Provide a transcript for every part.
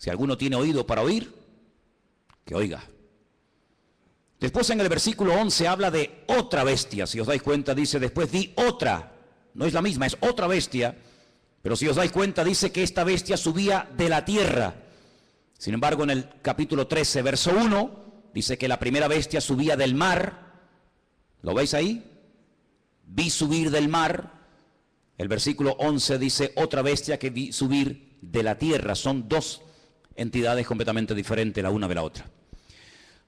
Si alguno tiene oído para oír, que oiga. Después en el versículo 11 habla de otra bestia. Si os dais cuenta, dice después di otra. No es la misma, es otra bestia. Pero si os dais cuenta, dice que esta bestia subía de la tierra. Sin embargo, en el capítulo 13, verso 1, dice que la primera bestia subía del mar. ¿Lo veis ahí? Vi subir del mar. El versículo 11 dice otra bestia que vi subir de la tierra. Son dos entidades completamente diferentes la una de la otra.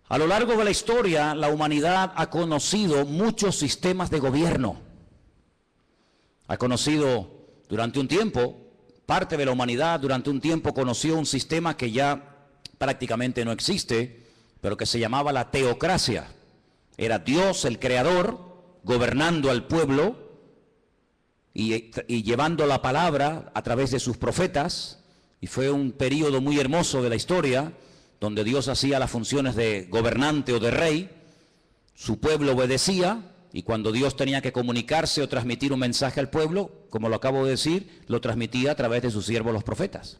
A lo largo de la historia, la humanidad ha conocido muchos sistemas de gobierno. Ha conocido durante un tiempo, parte de la humanidad durante un tiempo conoció un sistema que ya prácticamente no existe, pero que se llamaba la teocracia. Era Dios, el creador, gobernando al pueblo y llevando la palabra a través de sus profetas. Y fue un periodo muy hermoso de la historia, donde Dios hacía las funciones de gobernante o de rey, su pueblo obedecía, y cuando Dios tenía que comunicarse o transmitir un mensaje al pueblo, como lo acabo de decir, lo transmitía a través de sus siervos los profetas.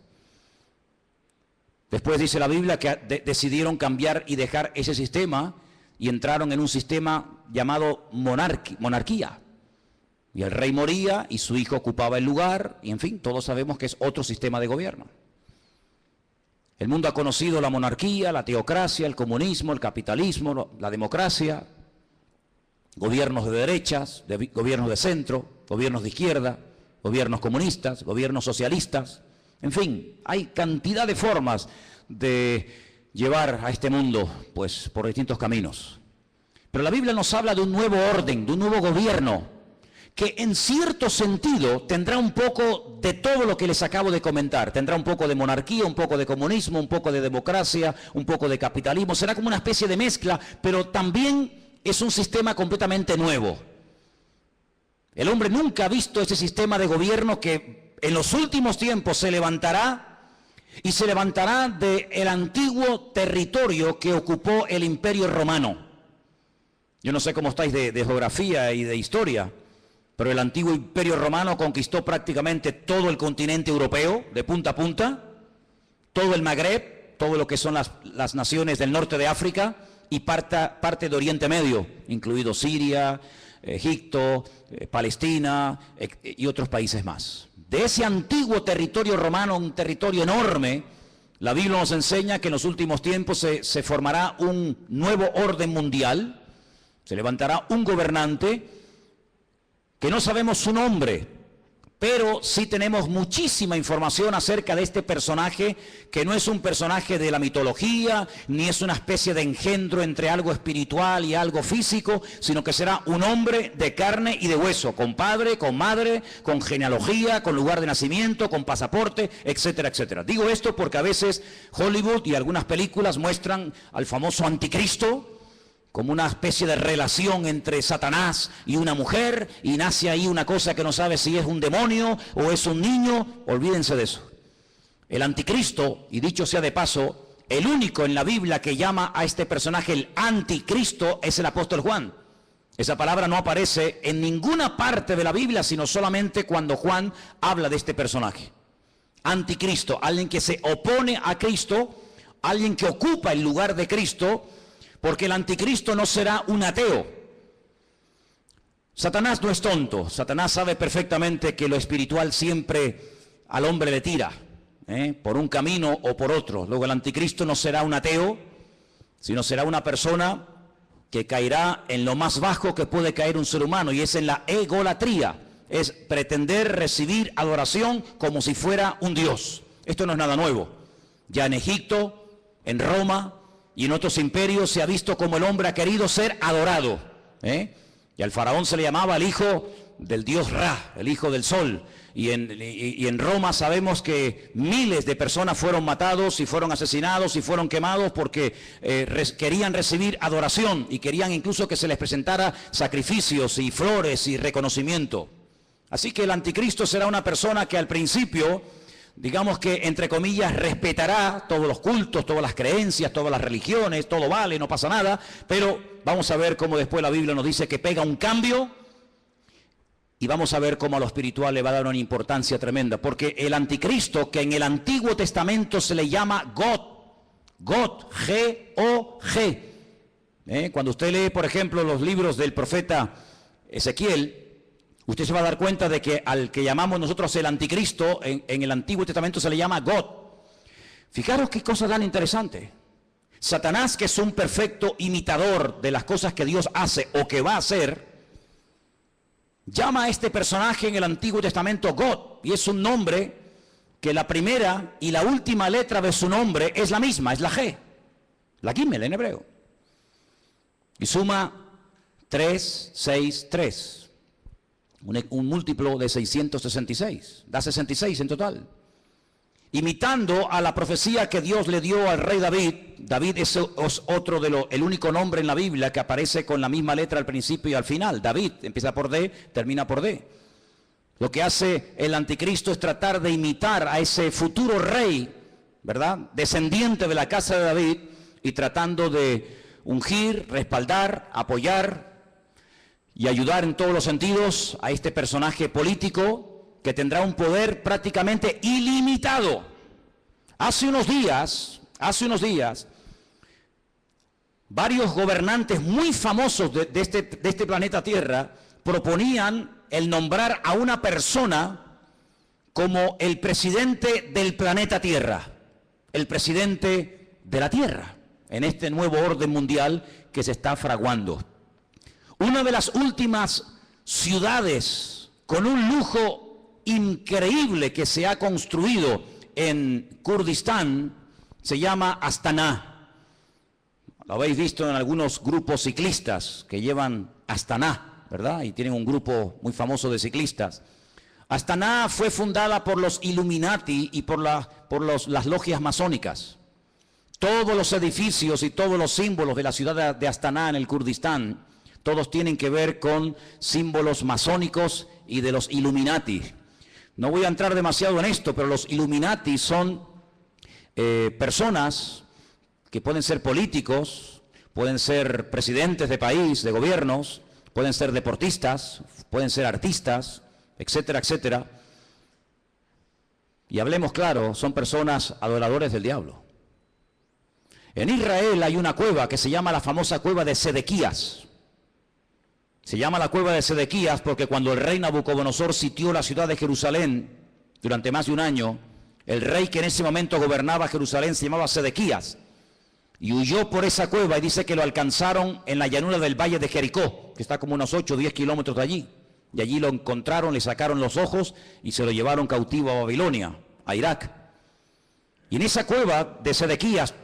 Después dice la Biblia que decidieron cambiar y dejar ese sistema y entraron en un sistema llamado monarquía. Y el rey moría y su hijo ocupaba el lugar, y en fin, todos sabemos que es otro sistema de gobierno. El mundo ha conocido la monarquía, la teocracia, el comunismo, el capitalismo, la democracia, gobiernos de derechas, gobiernos de centro, gobiernos de izquierda, gobiernos comunistas, gobiernos socialistas. En fin, hay cantidad de formas de llevar a este mundo, pues, por distintos caminos. Pero la Biblia nos habla de un nuevo orden, de un nuevo gobierno, que en cierto sentido tendrá un poco de todo lo que les acabo de comentar. Tendrá un poco de monarquía, un poco de comunismo, un poco de democracia, un poco de capitalismo. Será como una especie de mezcla, pero también es un sistema completamente nuevo. El hombre nunca ha visto ese sistema de gobierno que en los últimos tiempos se levantará, y se levantará del antiguo territorio que ocupó el Imperio Romano. Yo no sé cómo estáis de geografía y de historia, pero el antiguo Imperio Romano conquistó prácticamente todo el continente europeo, de punta a punta, todo el Magreb, todo lo que son las naciones del norte de África y parte de Oriente Medio, incluido Siria, Egipto, Palestina y otros países más. De ese antiguo territorio romano, un territorio enorme, la Biblia nos enseña que en los últimos tiempos se formará un nuevo orden mundial, se levantará un gobernante que no sabemos su nombre, pero sí tenemos muchísima información acerca de este personaje, que no es un personaje de la mitología, ni es una especie de engendro entre algo espiritual y algo físico, sino que será un hombre de carne y de hueso, con padre, con madre, con genealogía, con lugar de nacimiento, con pasaporte, etcétera, etcétera. Digo esto porque a veces Hollywood y algunas películas muestran al famoso anticristo como una especie de relación entre Satanás y una mujer, y nace ahí una cosa que no sabe si es un demonio o es un niño. Olvídense de eso. El anticristo, y dicho sea de paso, el único en la Biblia que llama a este personaje el anticristo es el apóstol Juan. Esa palabra no aparece en ninguna parte de la Biblia, sino solamente cuando Juan habla de este personaje. Anticristo, alguien que se opone a Cristo, alguien que ocupa el lugar de Cristo, porque el anticristo no será un ateo. Satanás no es tonto. Satanás sabe perfectamente que lo espiritual siempre al hombre le tira, por un camino o por otro. Luego el anticristo no será un ateo, sino será una persona que caerá en lo más bajo que puede caer un ser humano, y es en la egolatría. Es pretender recibir adoración como si fuera un dios. Esto no es nada nuevo. Ya en Egipto, en Roma y en otros imperios se ha visto como el hombre ha querido ser adorado, y al faraón se le llamaba el hijo del dios Ra, el hijo del sol, y en Roma sabemos que miles de personas fueron matados y fueron asesinados y fueron quemados porque querían recibir adoración y querían incluso que se les presentara sacrificios y flores y reconocimiento. Así que el anticristo será una persona que al principio, digamos que, entre comillas, respetará todos los cultos, todas las creencias, todas las religiones, todo vale, no pasa nada, pero vamos a ver cómo después la Biblia nos dice que pega un cambio Y vamos a ver cómo a lo espiritual le va a dar una importancia tremenda, porque el anticristo, que en el Antiguo Testamento se le llama God, G-O-G. Cuando usted lee, por ejemplo, los libros del profeta Ezequiel, usted se va a dar cuenta de que al que llamamos nosotros el anticristo, en el Antiguo Testamento se le llama God. Fijaros qué cosa tan interesante. Satanás, que es un perfecto imitador de las cosas que Dios hace o que va a hacer, llama a este personaje en el Antiguo Testamento God, y es un nombre que la primera y la última letra de su nombre es la misma, es la G, la Gimel en hebreo. Y suma 3, 6, 3. Un múltiplo de 666. Da 66 en total. Imitando a la profecía que Dios le dio al rey David. David es otro el único nombre en la Biblia que aparece con la misma letra al principio y al final. David empieza por D, termina por D. Lo que hace el anticristo es tratar de imitar a ese futuro rey, ¿verdad?, descendiente de la casa de David, y tratando de ungir, respaldar, apoyar y ayudar en todos los sentidos a este personaje político que tendrá un poder prácticamente ilimitado. Hace unos días, varios gobernantes muy famosos de este planeta Tierra proponían el nombrar a una persona como el presidente del planeta Tierra, el presidente de la Tierra, en este nuevo orden mundial que se está fraguando. Una de las últimas ciudades con un lujo increíble que se ha construido en Kurdistán se llama Astana. Lo habéis visto en algunos grupos ciclistas que llevan Astana, ¿verdad? Y tienen un grupo muy famoso de ciclistas. Astana fue fundada por los Illuminati y por las logias masónicas. Todos los edificios y todos los símbolos de la ciudad de Astana en el Kurdistán, todos tienen que ver con símbolos masónicos y de los Illuminati. No voy a entrar demasiado en esto, pero los Illuminati son personas que pueden ser políticos, pueden ser presidentes de país, de gobiernos, pueden ser deportistas, pueden ser artistas, etcétera, etcétera. Y hablemos claro, son personas adoradores del diablo. En Israel hay una cueva que se llama la famosa cueva de Sedequías. Se llama la cueva de Sedequías porque cuando el rey Nabucodonosor sitió la ciudad de Jerusalén durante más de un año, el rey que en ese momento gobernaba Jerusalén se llamaba Sedequías y huyó por esa cueva, y dice que lo alcanzaron en la llanura del valle de Jericó, que está como unos 8 o 10 kilómetros de allí. Y allí lo encontraron, le sacaron los ojos y se lo llevaron cautivo a Babilonia, a Irak. Y en esa cueva de Sedequías,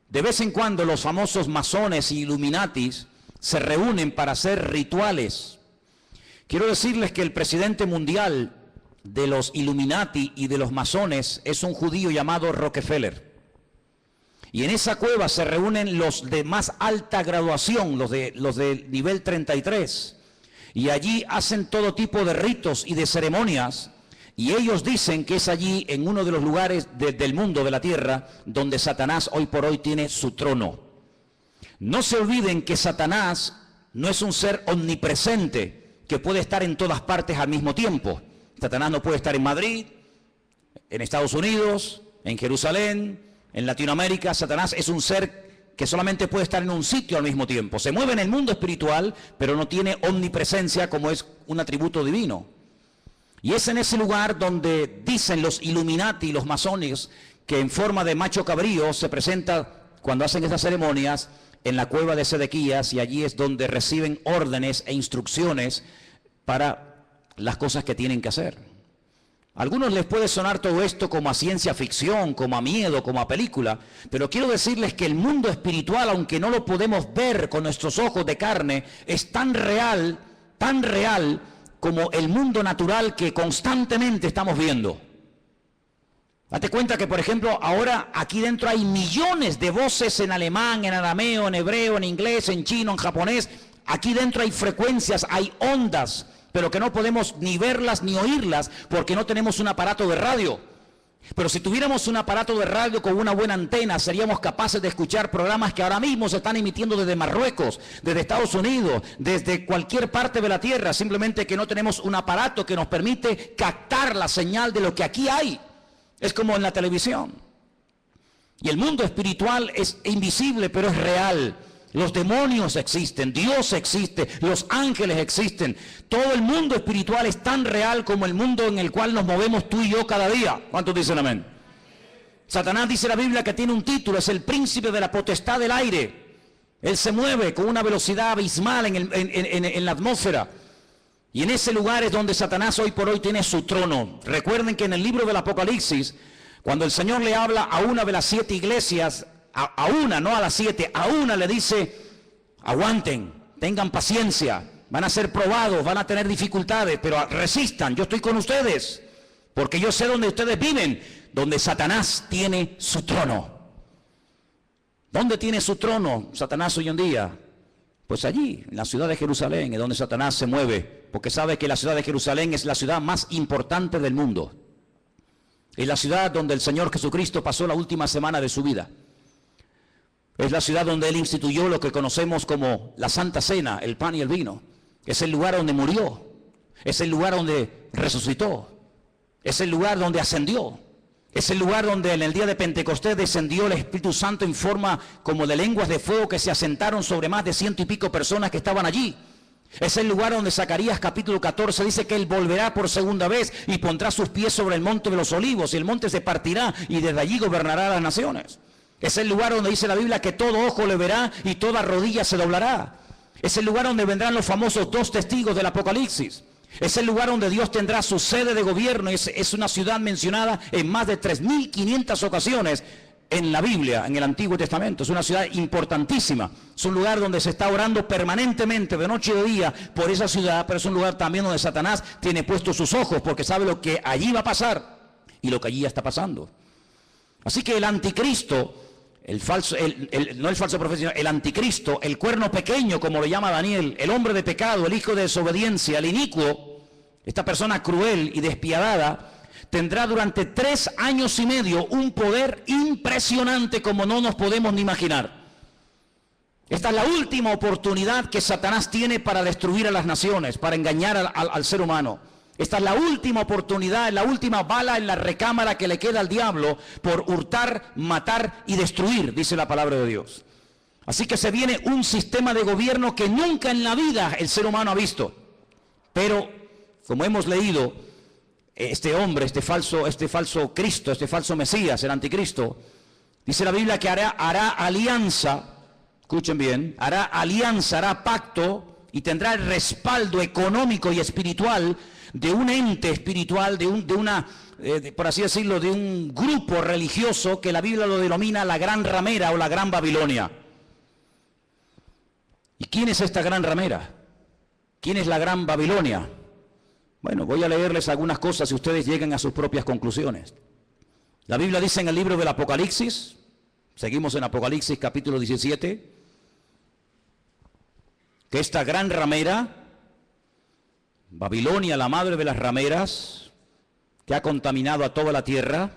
de vez en cuando los famosos masones y Illuminatis se reúnen para hacer rituales. Quiero decirles que el presidente mundial de los Illuminati y de los masones es un judío llamado Rockefeller. Y en esa cueva se reúnen los de más alta graduación, los de nivel 33. Y allí hacen todo tipo de ritos y de ceremonias. Y ellos dicen que es allí, en uno de los lugares del mundo, de la tierra, donde Satanás hoy por hoy tiene su trono. No se olviden que Satanás no es un ser omnipresente que puede estar en todas partes al mismo tiempo. Satanás no puede estar en Madrid, en Estados Unidos, en Jerusalén, en Latinoamérica. Satanás es un ser que solamente puede estar en un sitio al mismo tiempo. Se mueve en el mundo espiritual, pero no tiene omnipresencia como es un atributo divino. Y es en ese lugar donde dicen los Illuminati y los masones que en forma de macho cabrío se presenta cuando hacen estas ceremonias en la cueva de Sedequías, y allí es donde reciben órdenes e instrucciones para las cosas que tienen que hacer. A algunos les puede sonar todo esto como a ciencia ficción, como a miedo, como a película, pero quiero decirles que el mundo espiritual, aunque no lo podemos ver con nuestros ojos de carne, es tan real como el mundo natural que constantemente estamos viendo. Date cuenta que, por ejemplo, ahora aquí dentro hay millones de voces en alemán, en arameo, en hebreo, en inglés, en chino, en japonés. Aquí dentro hay frecuencias, hay ondas, pero que no podemos ni verlas ni oírlas porque no tenemos un aparato de radio. Pero si tuviéramos un aparato de radio con una buena antena, seríamos capaces de escuchar programas que ahora mismo se están emitiendo desde Marruecos, desde Estados Unidos, desde cualquier parte de la tierra, simplemente que no tenemos un aparato que nos permite captar la señal de lo que aquí hay. Es como en la televisión. Y el mundo espiritual es invisible, pero es real. Los demonios existen, Dios existe, los ángeles existen. Todo el mundo espiritual es tan real como el mundo en el cual nos movemos tú y yo cada día. ¿Cuántos dicen amén? Satanás, dice la Biblia, que tiene un título, es el príncipe de la potestad del aire. Él se mueve con una velocidad abismal en la atmósfera. Y en ese lugar es donde Satanás hoy por hoy tiene su trono. Recuerden que en el libro del Apocalipsis, cuando el Señor le habla a una de las 7 iglesias, a una, no a las 7, a una le dice: aguanten, tengan paciencia, van a ser probados, van a tener dificultades, pero resistan, yo estoy con ustedes, porque yo sé dónde ustedes viven, donde Satanás tiene su trono. ¿Dónde tiene su trono Satanás hoy en día? Pues allí, en la ciudad de Jerusalén, es donde Satanás se mueve, porque sabe que la ciudad de Jerusalén es la ciudad más importante del mundo. Es la ciudad donde el Señor Jesucristo pasó la última semana de su vida. Es la ciudad donde Él instituyó lo que conocemos como la Santa Cena, el pan y el vino. Es el lugar donde murió. Es el lugar donde resucitó. Es el lugar donde ascendió. Es el lugar donde en el día de Pentecostés descendió el Espíritu Santo en forma como de lenguas de fuego que se asentaron sobre más de 100 y pico personas que estaban allí. Es el lugar donde Zacarías capítulo 14 dice que Él volverá por segunda vez y pondrá sus pies sobre el monte de los olivos y el monte se partirá y desde allí gobernará las naciones. Es el lugar donde dice la Biblia que todo ojo le verá y toda rodilla se doblará. Es el lugar donde vendrán los famosos 2 testigos del Apocalipsis. Es el lugar donde Dios tendrá su sede de gobierno. Es una ciudad mencionada en más de 3.500 ocasiones en la Biblia, en el Antiguo Testamento. Es una ciudad importantísima. Es un lugar donde se está orando permanentemente, de noche y de día, por esa ciudad, pero es un lugar también donde Satanás tiene puestos sus ojos, porque sabe lo que allí va a pasar y lo que allí ya está pasando. Así que el anticristo, no el falso profeta, sino el anticristo, el cuerno pequeño, como lo llama Daniel, el hombre de pecado, el hijo de desobediencia, el inicuo, esta persona cruel y despiadada, tendrá durante 3 años y medio un poder impresionante como no nos podemos ni imaginar. Esta es la última oportunidad que Satanás tiene para destruir a las naciones, para engañar al ser humano. Esta es la última oportunidad, la última bala en la recámara que le queda al diablo por hurtar, matar y destruir, dice la palabra de Dios. Así que se viene un sistema de gobierno que nunca en la vida el ser humano ha visto. Pero, como hemos leído, este hombre, este falso Cristo, este falso Mesías, el anticristo, dice la Biblia que hará alianza, escuchen bien, hará pacto y tendrá el respaldo económico y espiritual de un ente espiritual, por así decirlo, de un grupo religioso que la Biblia lo denomina la Gran Ramera o la Gran Babilonia. ¿Y quién es esta Gran Ramera? ¿Quién es la Gran Babilonia? Bueno, voy a leerles algunas cosas y ustedes lleguen a sus propias conclusiones. La Biblia dice en el libro del Apocalipsis, seguimos en Apocalipsis capítulo 17, que esta Gran Ramera, Babilonia, la madre de las rameras, que ha contaminado a toda la tierra,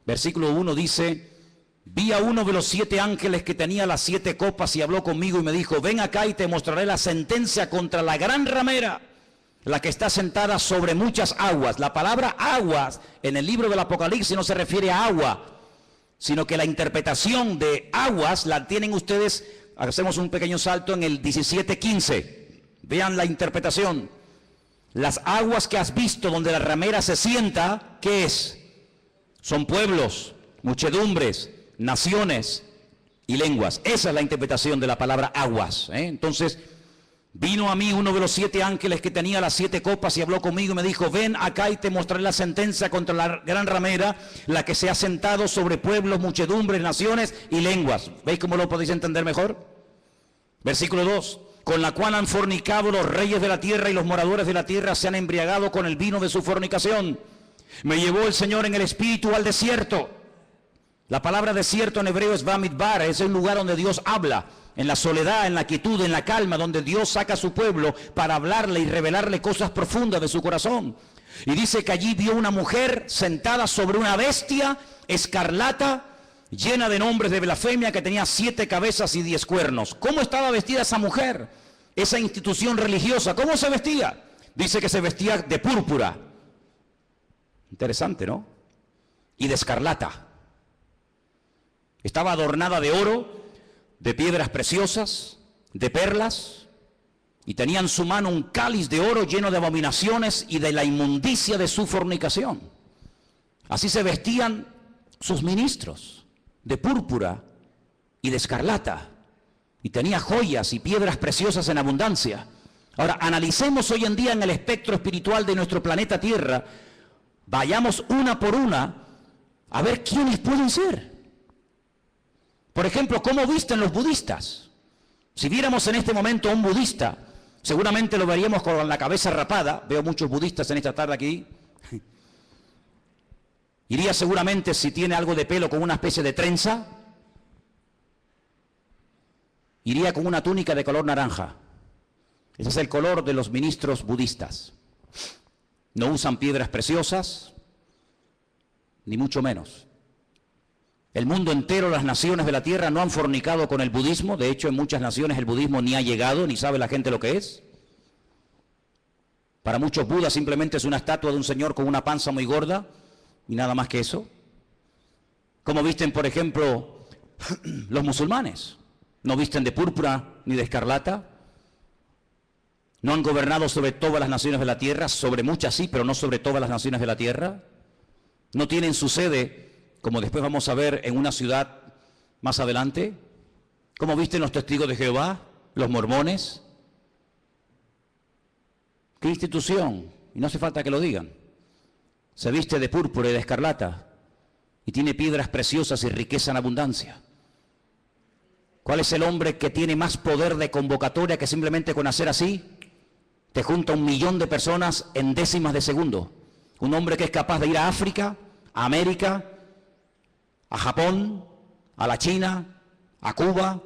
versículo 1 dice: vi a uno de los 7 ángeles que tenía las 7 copas y habló conmigo y me dijo: ven acá y te mostraré la sentencia contra la gran ramera, la que está sentada sobre muchas aguas. La palabra aguas en el libro del Apocalipsis no se refiere a agua, sino que la interpretación de aguas la tienen ustedes. Hacemos un pequeño salto en el 17:15. Vean la interpretación. Las aguas que has visto donde la ramera se sienta, ¿qué es? Son pueblos, muchedumbres, naciones y lenguas. Esa es la interpretación de la palabra aguas. Entonces, vino a mí uno de los 7 ángeles que tenía las 7 copas y habló conmigo y me dijo: ven acá y te mostraré la sentencia contra la gran ramera, la que se ha sentado sobre pueblos, muchedumbres, naciones y lenguas. ¿Veis cómo lo podéis entender mejor? Versículo 2. Con la cual han fornicado los reyes de la tierra y los moradores de la tierra se han embriagado con el vino de su fornicación. Me llevó el Señor en el espíritu al desierto. La palabra desierto en hebreo es Bamidbar, es el lugar donde Dios habla, en la soledad, en la quietud, en la calma, donde Dios saca a su pueblo para hablarle y revelarle cosas profundas de su corazón. Y dice que allí vio una mujer sentada sobre una bestia escarlata, llena de nombres de blasfemia, que tenía 7 cabezas y 10 cuernos. ¿Cómo estaba vestida esa mujer? Esa institución religiosa, ¿cómo se vestía? Dice que se vestía de púrpura. Interesante, ¿no? Y de escarlata. Estaba adornada de oro, de piedras preciosas, de perlas, y tenía en su mano un cáliz de oro lleno de abominaciones y de la inmundicia de su fornicación. Así se vestían sus ministros, de púrpura y de escarlata, y tenía joyas y piedras preciosas en abundancia. Ahora, analicemos hoy en día en el espectro espiritual de nuestro planeta Tierra, vayamos una por una a ver quiénes pueden ser. Por ejemplo, ¿cómo visten los budistas? Si viéramos en este momento a un budista, seguramente lo veríamos con la cabeza rapada. Veo muchos budistas en esta tarde aquí. Iría seguramente, si tiene algo de pelo, con una especie de trenza. Iría con una túnica de color naranja. Ese es el color de los ministros budistas. No usan piedras preciosas, ni mucho menos. El mundo entero, las naciones de la tierra no han fornicado con el budismo. De hecho, en muchas naciones el budismo ni ha llegado, ni sabe la gente lo que es. Para muchos, Buda simplemente es una estatua de un señor con una panza muy gorda y nada más que eso. Como visten, por ejemplo, los musulmanes. No visten de púrpura ni de escarlata. No han gobernado sobre todas las naciones de la tierra, sobre muchas sí, pero no sobre todas las naciones de la tierra. No tienen su sede, como después vamos a ver, en una ciudad más adelante. ¿Cómo visten los testigos de Jehová, los mormones? ¿Qué institución? Y no hace falta que lo digan. Se viste de púrpura y de escarlata y tiene piedras preciosas y riqueza en abundancia. ¿Cuál es el hombre que tiene más poder de convocatoria que simplemente con hacer así te junta 1 millón de personas en décimas de segundo? Un hombre que es capaz de ir a África, a América, a Japón, a la China, a Cuba,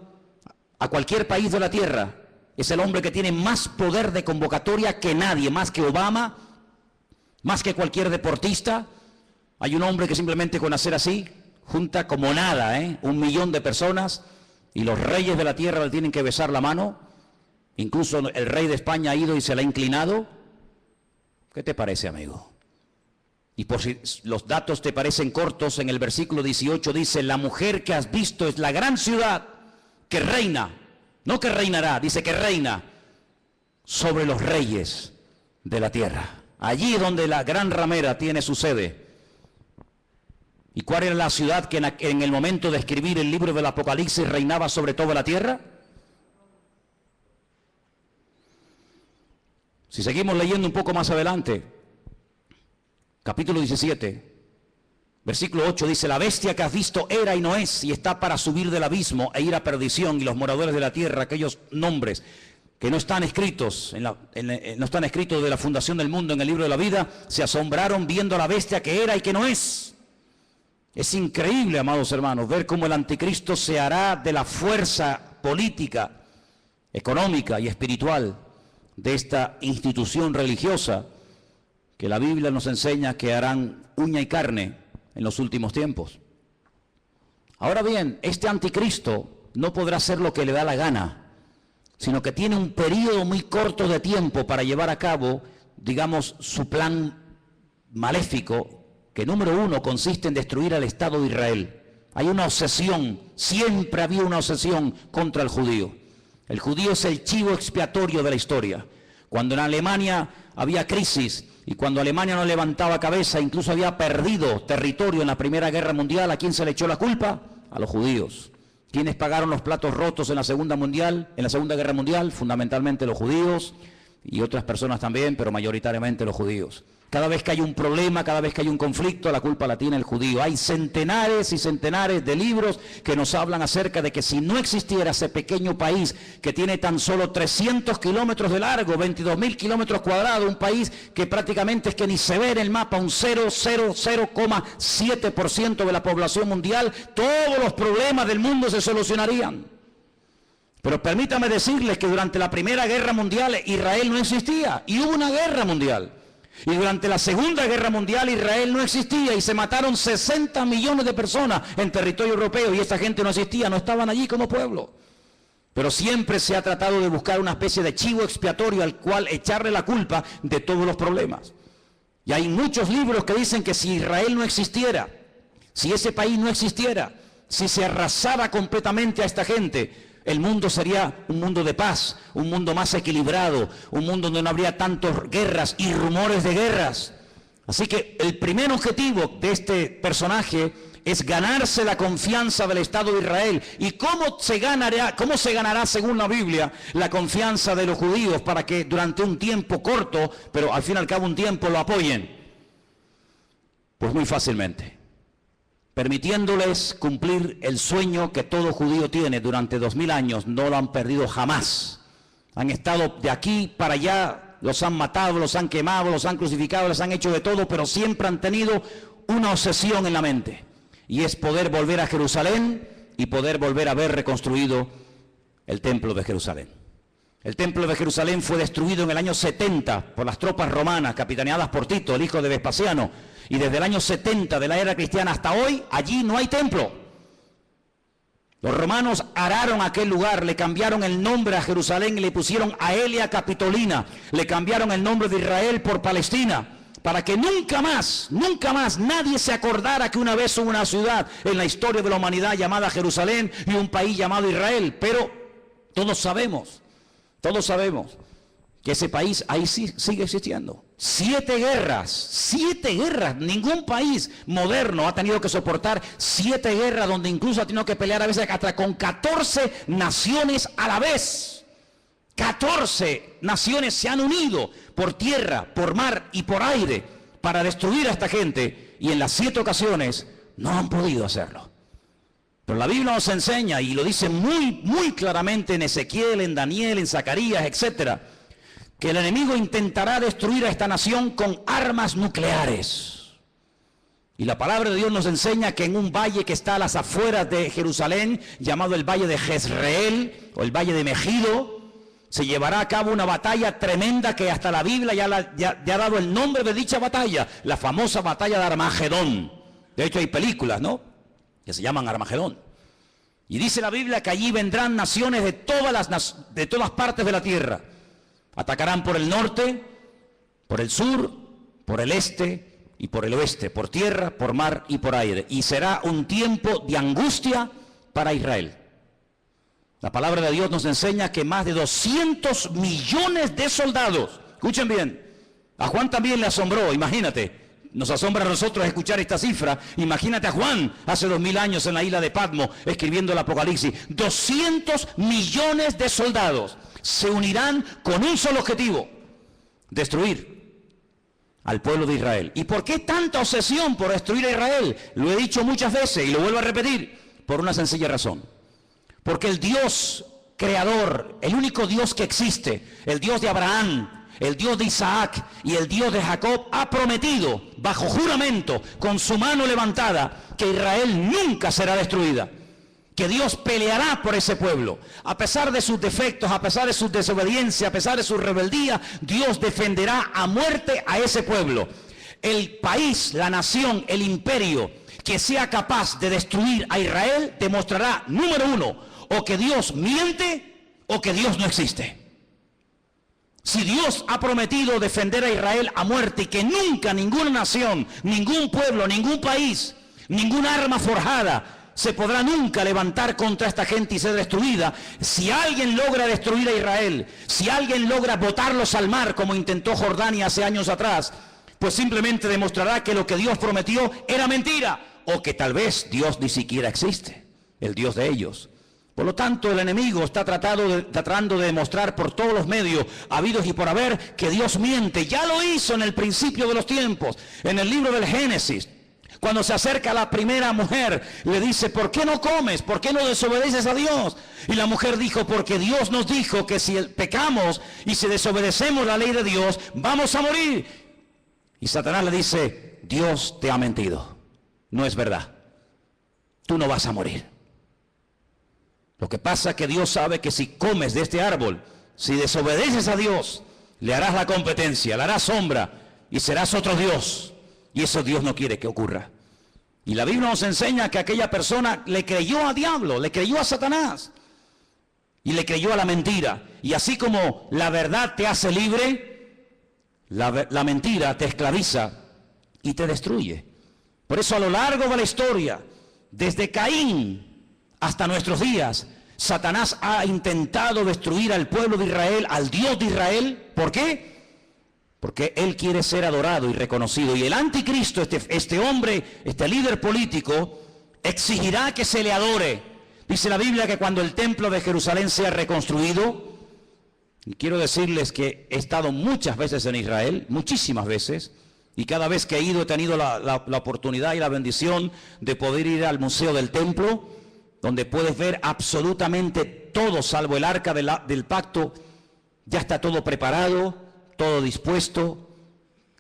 a cualquier país de la tierra. Es el hombre que tiene más poder de convocatoria que nadie, más que Obama, más que cualquier deportista. Hay un hombre que simplemente con hacer así junta como nada, 1 millón de personas, y los reyes de la tierra le tienen que besar la mano. Incluso el rey de España ha ido y se le ha inclinado. ¿Qué te parece, amigo? Y por si los datos te parecen cortos, en el versículo 18 dice: la mujer que has visto es la gran ciudad que reina, no que reinará, dice que reina sobre los reyes de la tierra. Allí donde la gran ramera tiene su sede. ¿Y cuál era la ciudad que en el momento de escribir el libro del Apocalipsis reinaba sobre toda la tierra? Si seguimos leyendo un poco más adelante, capítulo 17, versículo 8 dice: la bestia que has visto era y no es, y está para subir del abismo e ir a perdición, y los moradores de la tierra, aquellos nombres que no están escritos no están escritos de la fundación del mundo en el libro de la vida, se asombraron viendo a la bestia que era y que no es. Es increíble, amados hermanos, ver cómo el anticristo se hará de la fuerza política, económica y espiritual de esta institución religiosa que la Biblia nos enseña que harán uña y carne en los últimos tiempos. Ahora bien, este anticristo no podrá hacer lo que le da la gana, sino que tiene un periodo muy corto de tiempo para llevar a cabo, digamos, su plan maléfico, que número 1 consiste en destruir al Estado de Israel. Hay una obsesión, siempre había una obsesión contra el judío. El judío es el chivo expiatorio de la historia. Cuando en Alemania había crisis y cuando Alemania no levantaba cabeza, incluso había perdido territorio en la Primera Guerra Mundial, ¿a quién se le echó la culpa? A los judíos. ¿Quiénes pagaron los platos rotos en la Segunda Guerra Mundial? Fundamentalmente los judíos y otras personas también, pero mayoritariamente los judíos. Cada vez que hay un problema, cada vez que hay un conflicto, la culpa la tiene el judío. Hay centenares y centenares de libros que nos hablan acerca de que si no existiera ese pequeño país que tiene tan solo 300 kilómetros de largo, 22.000 kilómetros cuadrados, un país que prácticamente es que ni se ve en el mapa, un 0,7% de la población mundial, todos los problemas del mundo se solucionarían. Pero permítame decirles que durante la Primera Guerra Mundial Israel no existía y hubo una guerra mundial. Y durante la Segunda Guerra Mundial Israel no existía y se mataron 60 millones de personas en territorio europeo y esta gente no existía, no estaban allí como pueblo. Pero siempre se ha tratado de buscar una especie de chivo expiatorio al cual echarle la culpa de todos los problemas. Y hay muchos libros que dicen que si Israel no existiera, si ese país no existiera, si se arrasara completamente a esta gente, el mundo sería un mundo de paz, un mundo más equilibrado, un mundo donde no habría tantas guerras y rumores de guerras. Así que el primer objetivo de este personaje es ganarse la confianza del Estado de Israel. ¿Y cómo se ganará, según la Biblia, la confianza de los judíos para que durante un tiempo corto, pero al fin y al cabo un tiempo, lo apoyen? Pues muy fácilmente, permitiéndoles cumplir el sueño que todo judío tiene durante 2000 años, no lo han perdido jamás. Han estado de aquí para allá, los han matado, los han quemado, los han crucificado, les han hecho de todo, pero siempre han tenido una obsesión en la mente, y es poder volver a Jerusalén y poder volver a ver reconstruido el templo de Jerusalén. El templo de Jerusalén fue destruido en el año 70 por las tropas romanas, capitaneadas por Tito, el hijo de Vespasiano. Y desde el año 70 de la era cristiana hasta hoy, allí no hay templo. Los romanos araron aquel lugar, le cambiaron el nombre a Jerusalén y le pusieron Aelia Capitolina. Le cambiaron el nombre de Israel por Palestina, para que nunca más nadie se acordara que una vez hubo una ciudad en la historia de la humanidad llamada Jerusalén y un país llamado Israel. Pero todos sabemos que ese país ahí sí sigue existiendo. 7 guerras, ningún país moderno ha tenido que soportar 7 guerras, donde incluso ha tenido que pelear a veces hasta con 14 naciones a la vez. 14 naciones se han unido por tierra, por mar y por aire para destruir a esta gente, y en las 7 ocasiones no han podido hacerlo. Pero la Biblia nos enseña, y lo dice muy claramente en Ezequiel, en Daniel, en Zacarías, etcétera, que el enemigo intentará destruir a esta nación con armas nucleares. Y la palabra de Dios nos enseña que en un valle que está a las afueras de Jerusalén, llamado el Valle de Jezreel, o el Valle de Megido, se llevará a cabo una batalla tremenda que hasta la Biblia ya ha dado el nombre de dicha batalla, la famosa batalla de Armagedón. De hecho hay películas, ¿no?, que se llaman Armagedón. Y dice la Biblia que allí vendrán naciones de todas partes de la tierra. Atacarán por el norte, por el sur, por el este y por el oeste, por tierra, por mar y por aire. Y será un tiempo de angustia para Israel. La palabra de Dios nos enseña que más de 200 millones de soldados, escuchen bien, a Juan también le asombró, imagínate, nos asombra a nosotros escuchar esta cifra. Imagínate a Juan hace 2000 años en la isla de Patmos escribiendo el Apocalipsis. 200 millones de soldados se unirán con un solo objetivo: destruir al pueblo de Israel. ¿Y por qué tanta obsesión por destruir a Israel? Lo he dicho muchas veces y lo vuelvo a repetir, por una sencilla razón. Porque el Dios creador, el único Dios que existe, el Dios de Abraham, el Dios de Isaac y el Dios de Jacob, ha prometido bajo juramento, con su mano levantada, que Israel nunca será destruida, que Dios peleará por ese pueblo. A pesar de sus defectos, a pesar de su desobediencia, a pesar de su rebeldía, Dios defenderá a muerte a ese pueblo. El país, la nación, el imperio que sea capaz de destruir a Israel demostrará, número uno, o que Dios miente o que Dios no existe. Si Dios ha prometido defender a Israel a muerte y que nunca ninguna nación, ningún pueblo, ningún país, ninguna arma forjada se podrá nunca levantar contra esta gente y ser destruida, si alguien logra destruir a Israel, si alguien logra botarlos al mar como intentó Jordania hace años atrás, pues simplemente demostrará que lo que Dios prometió era mentira, o que tal vez Dios ni siquiera existe, el Dios de ellos. Por lo tanto, el enemigo está tratando de demostrar por todos los medios habidos y por haber que Dios miente. Ya lo hizo en el principio de los tiempos, en el libro del Génesis. Cuando se acerca a la primera mujer, le dice: ¿por qué no comes? ¿Por qué no desobedeces a Dios? Y la mujer dijo: porque Dios nos dijo que si pecamos y si desobedecemos la ley de Dios, vamos a morir. Y Satanás le dice: Dios te ha mentido. No es verdad. Tú no vas a morir. Lo que pasa es que Dios sabe que si comes de este árbol, si desobedeces a Dios, le harás la competencia, le harás sombra y serás otro Dios. Y eso Dios no quiere que ocurra. Y la Biblia nos enseña que aquella persona le creyó a diablo, le creyó a Satanás y le creyó a la mentira. Y así como la verdad te hace libre, la mentira te esclaviza y te destruye. Por eso a lo largo de la historia, desde Caín hasta nuestros días, Satanás ha intentado destruir al pueblo de Israel, al Dios de Israel. ¿Por qué? Porque él quiere ser adorado y reconocido. Y el anticristo, este hombre, este líder político, exigirá que se le adore. Dice la Biblia que cuando el templo de Jerusalén sea reconstruido, y quiero decirles que he estado muchas veces en Israel, muchísimas veces, y cada vez que he ido he tenido la oportunidad y la bendición de poder ir al Museo del Templo, donde puedes ver absolutamente todo, salvo el arca del pacto. Ya está todo preparado, todo dispuesto,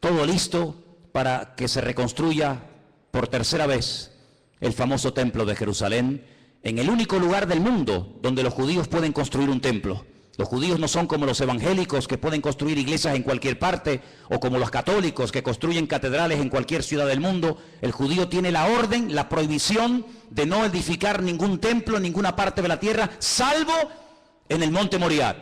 todo listo para que se reconstruya por tercera vez el famoso templo de Jerusalén, en el único lugar del mundo donde los judíos pueden construir un templo. Los judíos no son como los evangélicos que pueden construir iglesias en cualquier parte, o como los católicos que construyen catedrales en cualquier ciudad del mundo. El judío tiene la orden, la prohibición de no edificar ningún templo en ninguna parte de la tierra, salvo en el monte Moriah,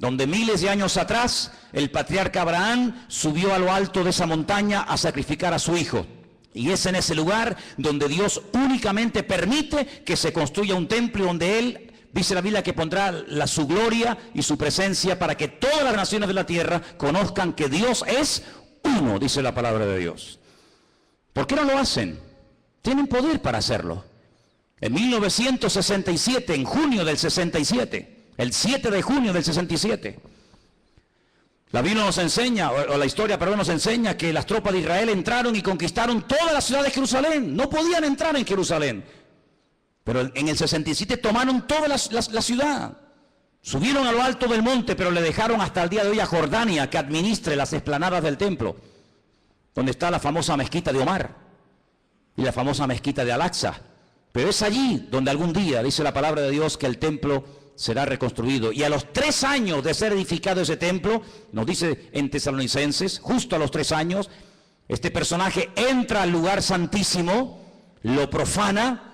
donde miles de años atrás el patriarca Abraham subió a lo alto de esa montaña a sacrificar a su hijo. Y es en ese lugar donde Dios únicamente permite que se construya un templo, donde Él, dice la Biblia, que pondrá su gloria y su presencia para que todas las naciones de la tierra conozcan que Dios es uno, dice la palabra de Dios. ¿Por qué no lo hacen? Tienen poder para hacerlo. En 1967, en junio del 67, el 7 de junio del 67, la Biblia nos enseña, o la historia, perdón, nos enseña que las tropas de Israel entraron y conquistaron toda la ciudad de Jerusalén. No podían entrar en Jerusalén. Pero en el 67 tomaron toda la ciudad. Subieron a lo alto del monte, pero le dejaron hasta el día de hoy a Jordania que administre las explanadas del templo, donde está la famosa mezquita de Omar y la famosa mezquita de Al-Aqsa. Pero es allí donde algún día, dice la palabra de Dios, que el templo será reconstruido. Y a los 3 años de ser edificado ese templo, nos dice en Tesalonicenses, justo a los 3 años, este personaje entra al lugar santísimo, lo profana,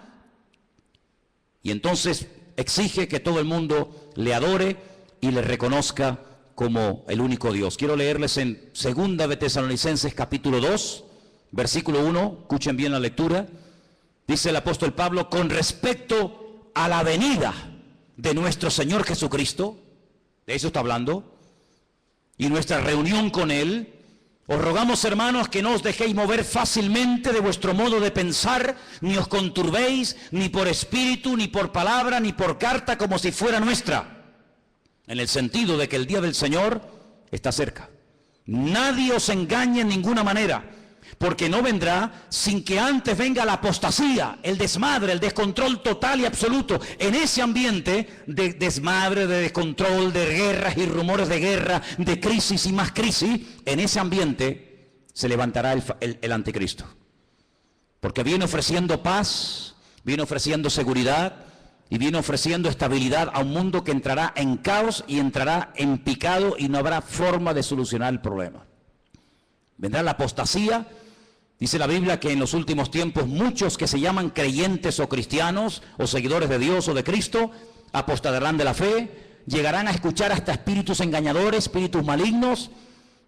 y entonces exige que todo el mundo le adore y le reconozca como el único Dios. Quiero leerles en 2 de Tesalonicenses capítulo 2, versículo 1, escuchen bien la lectura. Dice el apóstol Pablo: con respecto a la venida de nuestro Señor Jesucristo, de eso está hablando, y nuestra reunión con Él, os rogamos, hermanos, que no os dejéis mover fácilmente de vuestro modo de pensar, ni os conturbéis, ni por espíritu, ni por palabra, ni por carta, como si fuera nuestra, en el sentido de que el día del Señor está cerca. Nadie os engañe en ninguna manera, porque no vendrá sin que antes venga la apostasía, el desmadre, el descontrol total y absoluto. En ese ambiente de desmadre, de descontrol, de guerras y rumores de guerra, de crisis y más crisis, en ese ambiente se levantará el anticristo. Porque viene ofreciendo paz, viene ofreciendo seguridad y viene ofreciendo estabilidad a un mundo que entrará en caos y entrará en picado y no habrá forma de solucionar el problema. Vendrá la apostasía. Dice la Biblia que en los últimos tiempos muchos que se llaman creyentes o cristianos o seguidores de Dios o de Cristo apostatarán de la fe, llegarán a escuchar hasta espíritus engañadores, espíritus malignos,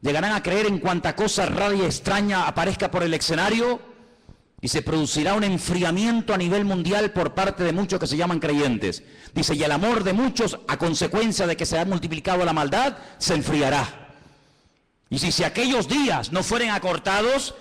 llegarán a creer en cuanta cosa rara y extraña aparezca por el escenario y se producirá un enfriamiento a nivel mundial por parte de muchos que se llaman creyentes. Dice, y el amor de muchos, a consecuencia de que se ha multiplicado la maldad, se enfriará. Y si aquellos días no fueren acortados,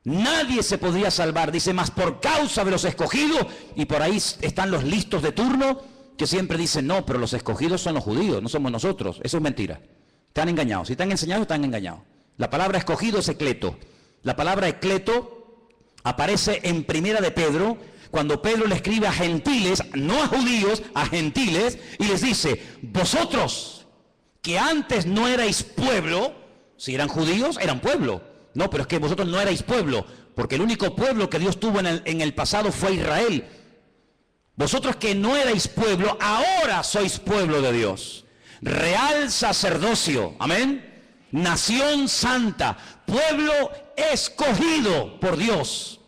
nadie se podría salvar. Dice, más por causa de los escogidos, y por ahí están los listos de turno que siempre dicen, no, pero los escogidos son los judíos, no somos nosotros. Eso es mentira. Están engañados. Si están enseñados, están engañados. La palabra escogido es ecleto. La palabra ecleto aparece en Primera de Pedro, cuando Pedro le escribe a gentiles, no a judíos, a gentiles, y les dice, vosotros que antes no erais pueblo, si eran judíos, eran pueblo. No, pero es que vosotros no erais pueblo, porque el único pueblo que Dios tuvo en el pasado fue Israel. Vosotros que no erais pueblo, ahora sois pueblo de Dios. Real sacerdocio, amén. nación santa, pueblo escogido por Dios,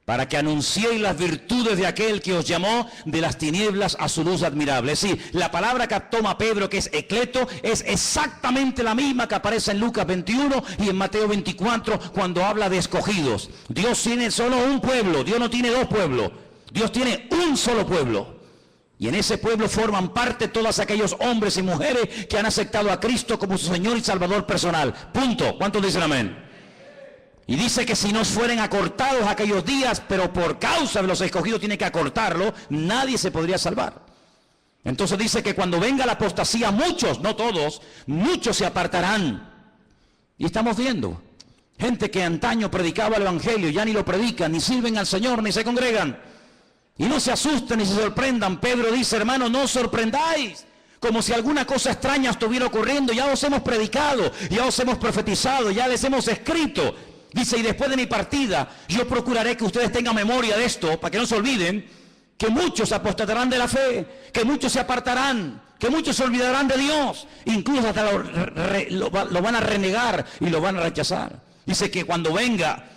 para que anunciéis las virtudes de aquel que os llamó de las tinieblas a su luz admirable. Sí, la palabra que toma Pedro, que es ecleto, es exactamente la misma que aparece en Lucas 21 y en Mateo 24 cuando habla de escogidos. Dios tiene solo un pueblo, Dios no tiene dos pueblos, Dios tiene un solo pueblo. Y en ese pueblo forman parte todos aquellos hombres y mujeres que han aceptado a Cristo como su Señor y Salvador personal. Punto. ¿Cuántos dicen amén? Y dice que si no fueren acortados aquellos días, pero por causa de los escogidos tiene que acortarlo, nadie se podría salvar. Entonces dice que cuando venga la apostasía, muchos, no todos, muchos se apartarán. Y estamos viendo gente que antaño predicaba el evangelio, ya ni lo predican, ni sirven al Señor, ni se congregan. Y no se asusten ni se sorprendan. Pedro dice, hermanos, no os sorprendáis, como si alguna cosa extraña estuviera ocurriendo. Ya os hemos predicado, ya os hemos profetizado, ya les hemos escrito. Dice, y después de mi partida, yo procuraré que ustedes tengan memoria de esto, para que no se olviden, que muchos apostatarán de la fe, que muchos se apartarán, que muchos se olvidarán de Dios, incluso hasta lo van a renegar y lo van a rechazar. Dice que cuando venga,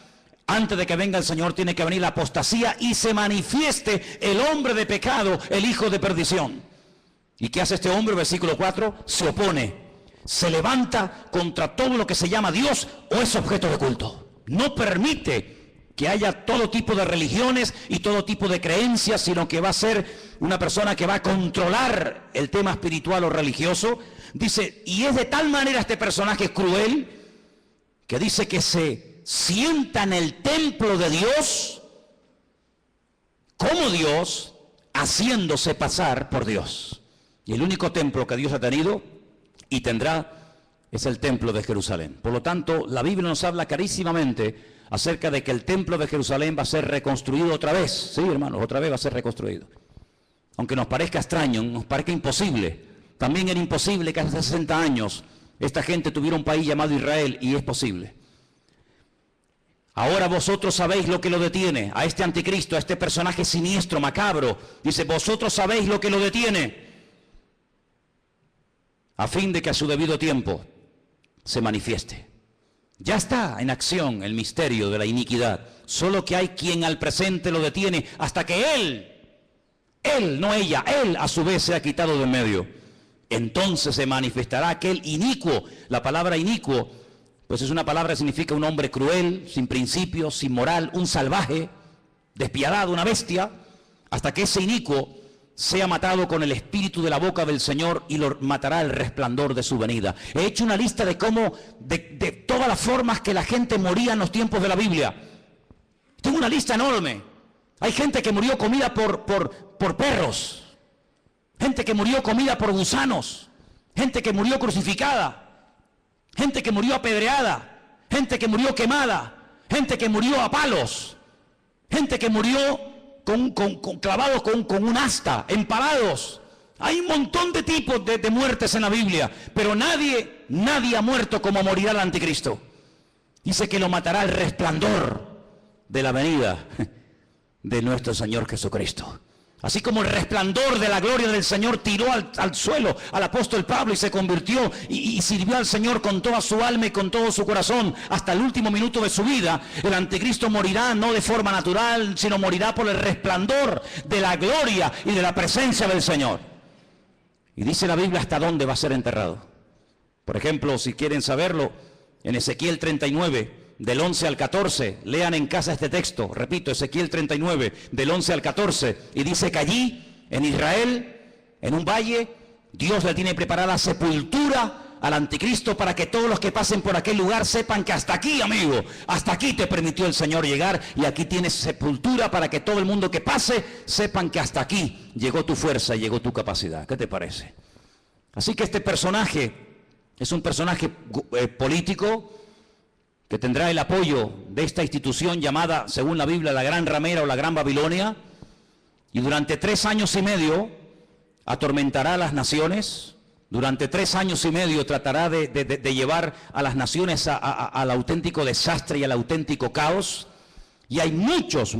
antes de que venga el Señor, tiene que venir la apostasía y se manifieste el hombre de pecado, el hijo de perdición. ¿Y qué hace este hombre? Versículo 4, se opone. Se levanta contra todo lo que se llama Dios o es objeto de culto. No permite que haya todo tipo de religiones y todo tipo de creencias, sino que va a ser una persona que va a controlar el tema espiritual o religioso. Dice, y es de tal manera este personaje cruel, que dice que se sienta en el templo de Dios, como Dios, haciéndose pasar por Dios. Y el único templo que Dios ha tenido y tendrá es el templo de Jerusalén. Por lo tanto, la Biblia nos habla clarísimamente acerca de que el templo de Jerusalén va a ser reconstruido otra vez. Sí, hermanos, otra vez va a ser reconstruido. Aunque nos parezca extraño, nos parezca imposible. También era imposible que hace 60 años esta gente tuviera un país llamado Israel, y es posible. Ahora vosotros sabéis lo que lo detiene, a este anticristo, a este personaje siniestro, macabro. Dice, vosotros sabéis lo que lo detiene, a fin de que a su debido tiempo se manifieste. Ya está en acción el misterio de la iniquidad, solo que hay quien al presente lo detiene hasta que él, no ella, él a su vez se ha quitado de en medio. Entonces se manifestará aquel inicuo. La palabra inicuo, pues es una palabra que significa un hombre cruel, sin principios, sin moral, un salvaje, despiadado, una bestia, hasta que ese inicuo sea matado con el espíritu de la boca del Señor y lo matará el resplandor de su venida. He hecho una lista de cómo, de todas las formas que la gente moría en los tiempos de la Biblia. Tengo una lista enorme. Hay gente que murió comida por perros, gente que murió comida por gusanos, gente que murió crucificada, gente que murió apedreada, gente que murió quemada, gente que murió a palos, gente que murió clavados con un asta, empalados. Hay un montón de tipos de muertes en la Biblia, pero nadie ha muerto como morirá el anticristo. Dice que lo matará el resplandor de la venida de nuestro Señor Jesucristo. Así como el resplandor de la gloria del Señor tiró al suelo al apóstol Pablo y se convirtió y sirvió al Señor con toda su alma y con todo su corazón hasta el último minuto de su vida, el anticristo morirá no de forma natural, sino morirá por el resplandor de la gloria y de la presencia del Señor. Y dice la Biblia hasta dónde va a ser enterrado. Por ejemplo, si quieren saberlo, en Ezequiel 39, del 11 al 14, lean en casa este texto, repito, Ezequiel 39, del 11 al 14, y dice que allí, en Israel, en un valle, Dios le tiene preparada sepultura al anticristo para que todos los que pasen por aquel lugar sepan que hasta aquí, amigo, hasta aquí te permitió el Señor llegar, y aquí tienes sepultura para que todo el mundo que pase sepan que hasta aquí llegó tu fuerza y llegó tu capacidad. ¿Qué te parece? Así que este personaje es un personaje político, que tendrá el apoyo de esta institución llamada, según la Biblia, la Gran Ramera o la Gran Babilonia, y durante 3 años y medio atormentará a las naciones, durante 3 años y medio tratará de llevar a las naciones al auténtico desastre y al auténtico caos. Y hay muchos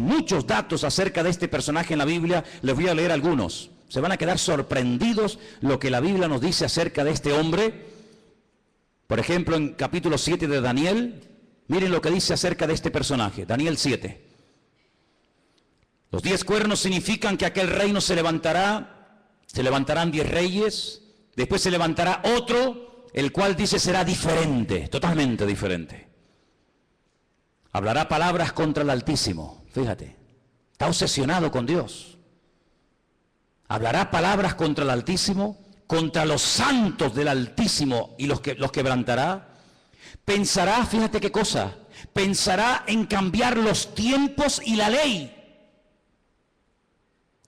datos acerca de este personaje en la Biblia. Les voy a leer algunos. Se van a quedar sorprendidos lo que la Biblia nos dice acerca de este hombre. Por ejemplo, en capítulo 7 de Daniel, miren lo que dice acerca de este personaje, Daniel 7. Los 10 cuernos significan que aquel reino se levantarán 10 reyes, después se levantará otro, el cual dice será diferente, totalmente diferente. Hablará palabras contra el Altísimo, fíjate, está obsesionado con Dios. Hablará palabras contra el Altísimo, contra los santos del Altísimo y los quebrantará. Pensará, fíjate qué cosa, pensará en cambiar los tiempos y la ley.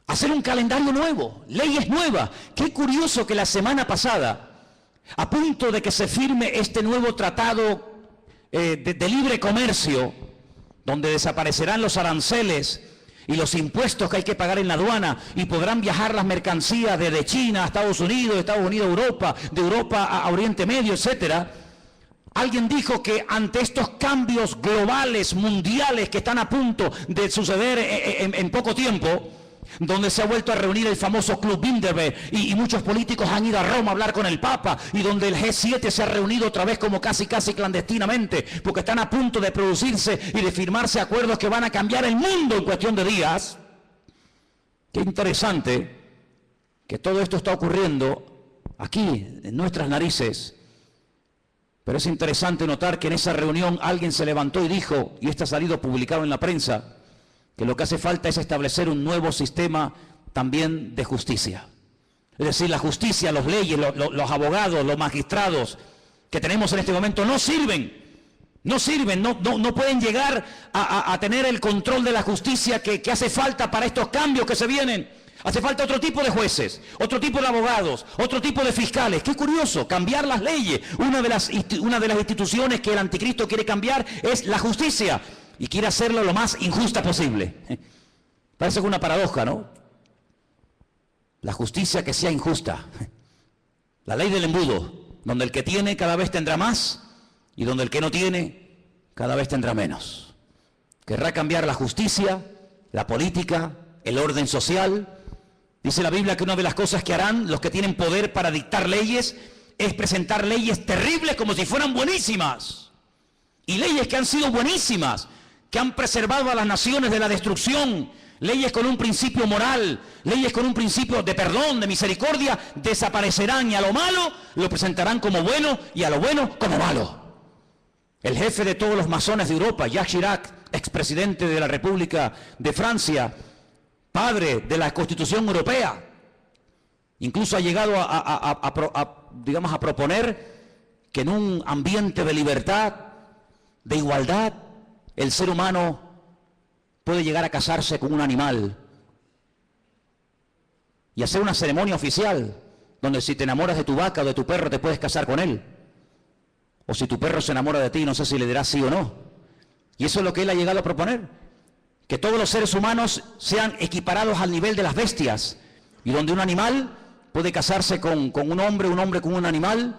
Hacer un calendario nuevo, leyes nuevas. Qué curioso que la semana pasada, a punto de que se firme este nuevo tratado de libre comercio, donde desaparecerán los aranceles y los impuestos que hay que pagar en la aduana, y podrán viajar las mercancías desde China a Estados Unidos, de Estados Unidos a Europa, de Europa a Oriente Medio, etcétera. Alguien dijo que ante estos cambios globales, mundiales, que están a punto de suceder en poco tiempo, donde se ha vuelto a reunir el famoso Club Bilderberg y muchos políticos han ido a Roma a hablar con el Papa, y donde el G7 se ha reunido otra vez como casi clandestinamente, porque están a punto de producirse y de firmarse acuerdos que van a cambiar el mundo en cuestión de días. Qué interesante que todo esto está ocurriendo aquí, en nuestras narices. Pero es interesante notar que en esa reunión alguien se levantó y dijo, y esto ha salido publicado en la prensa, que lo que hace falta es establecer un nuevo sistema también de justicia. Es decir, la justicia, las leyes, los abogados, los magistrados que tenemos en este momento no sirven, no pueden llegar a tener el control de la justicia que hace falta para estos cambios que se vienen. Hace falta otro tipo de jueces, otro tipo de abogados, otro tipo de fiscales. Qué curioso, cambiar las leyes. Una de las instituciones que el anticristo quiere cambiar es la justicia. Y quiere hacerlo lo más injusta posible. Parece una paradoja, ¿no? La justicia que sea injusta. La ley del embudo, donde el que tiene cada vez tendrá más y donde el que no tiene cada vez tendrá menos. Querrá cambiar la justicia, la política, el orden social. Dice la Biblia que una de las cosas que harán los que tienen poder para dictar leyes es presentar leyes terribles como si fueran buenísimas. Y leyes que han sido buenísimas, que han preservado a las naciones de la destrucción, leyes con un principio moral, leyes con un principio de perdón, de misericordia, desaparecerán, y a lo malo lo presentarán como bueno y a lo bueno como malo. El jefe de todos los masones de Europa, Jacques Chirac, expresidente de la República de Francia, padre de la Constitución Europea, incluso ha llegado a proponer que en un ambiente de libertad, de igualdad, el ser humano puede llegar a casarse con un animal y hacer una ceremonia oficial donde si te enamoras de tu vaca o de tu perro te puedes casar con él, o si tu perro se enamora de ti no sé si le dirás sí o no. Y eso es lo que él ha llegado a proponer, que todos los seres humanos sean equiparados al nivel de las bestias, y donde un animal puede casarse con un hombre con un animal.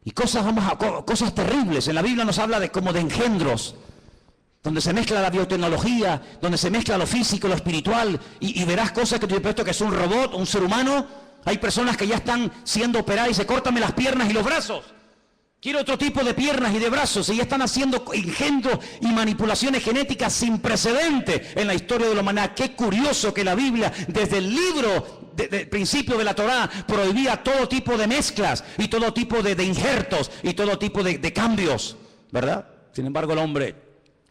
Y cosas terribles. En la Biblia nos habla como de engendros, donde se mezcla la biotecnología, donde se mezcla lo físico, lo espiritual, y verás cosas que tú has puesto que es un robot, un ser humano. Hay personas que ya están siendo operadas y se córtame las piernas y los brazos. Quiero otro tipo de piernas y de brazos, y ya están haciendo engendros y manipulaciones genéticas sin precedente en la historia de la humanidad. Qué curioso que la Biblia, desde el libro del principio de la Torá, prohibía todo tipo de mezclas y todo tipo de injertos y todo tipo de cambios, ¿verdad? Sin embargo, el hombre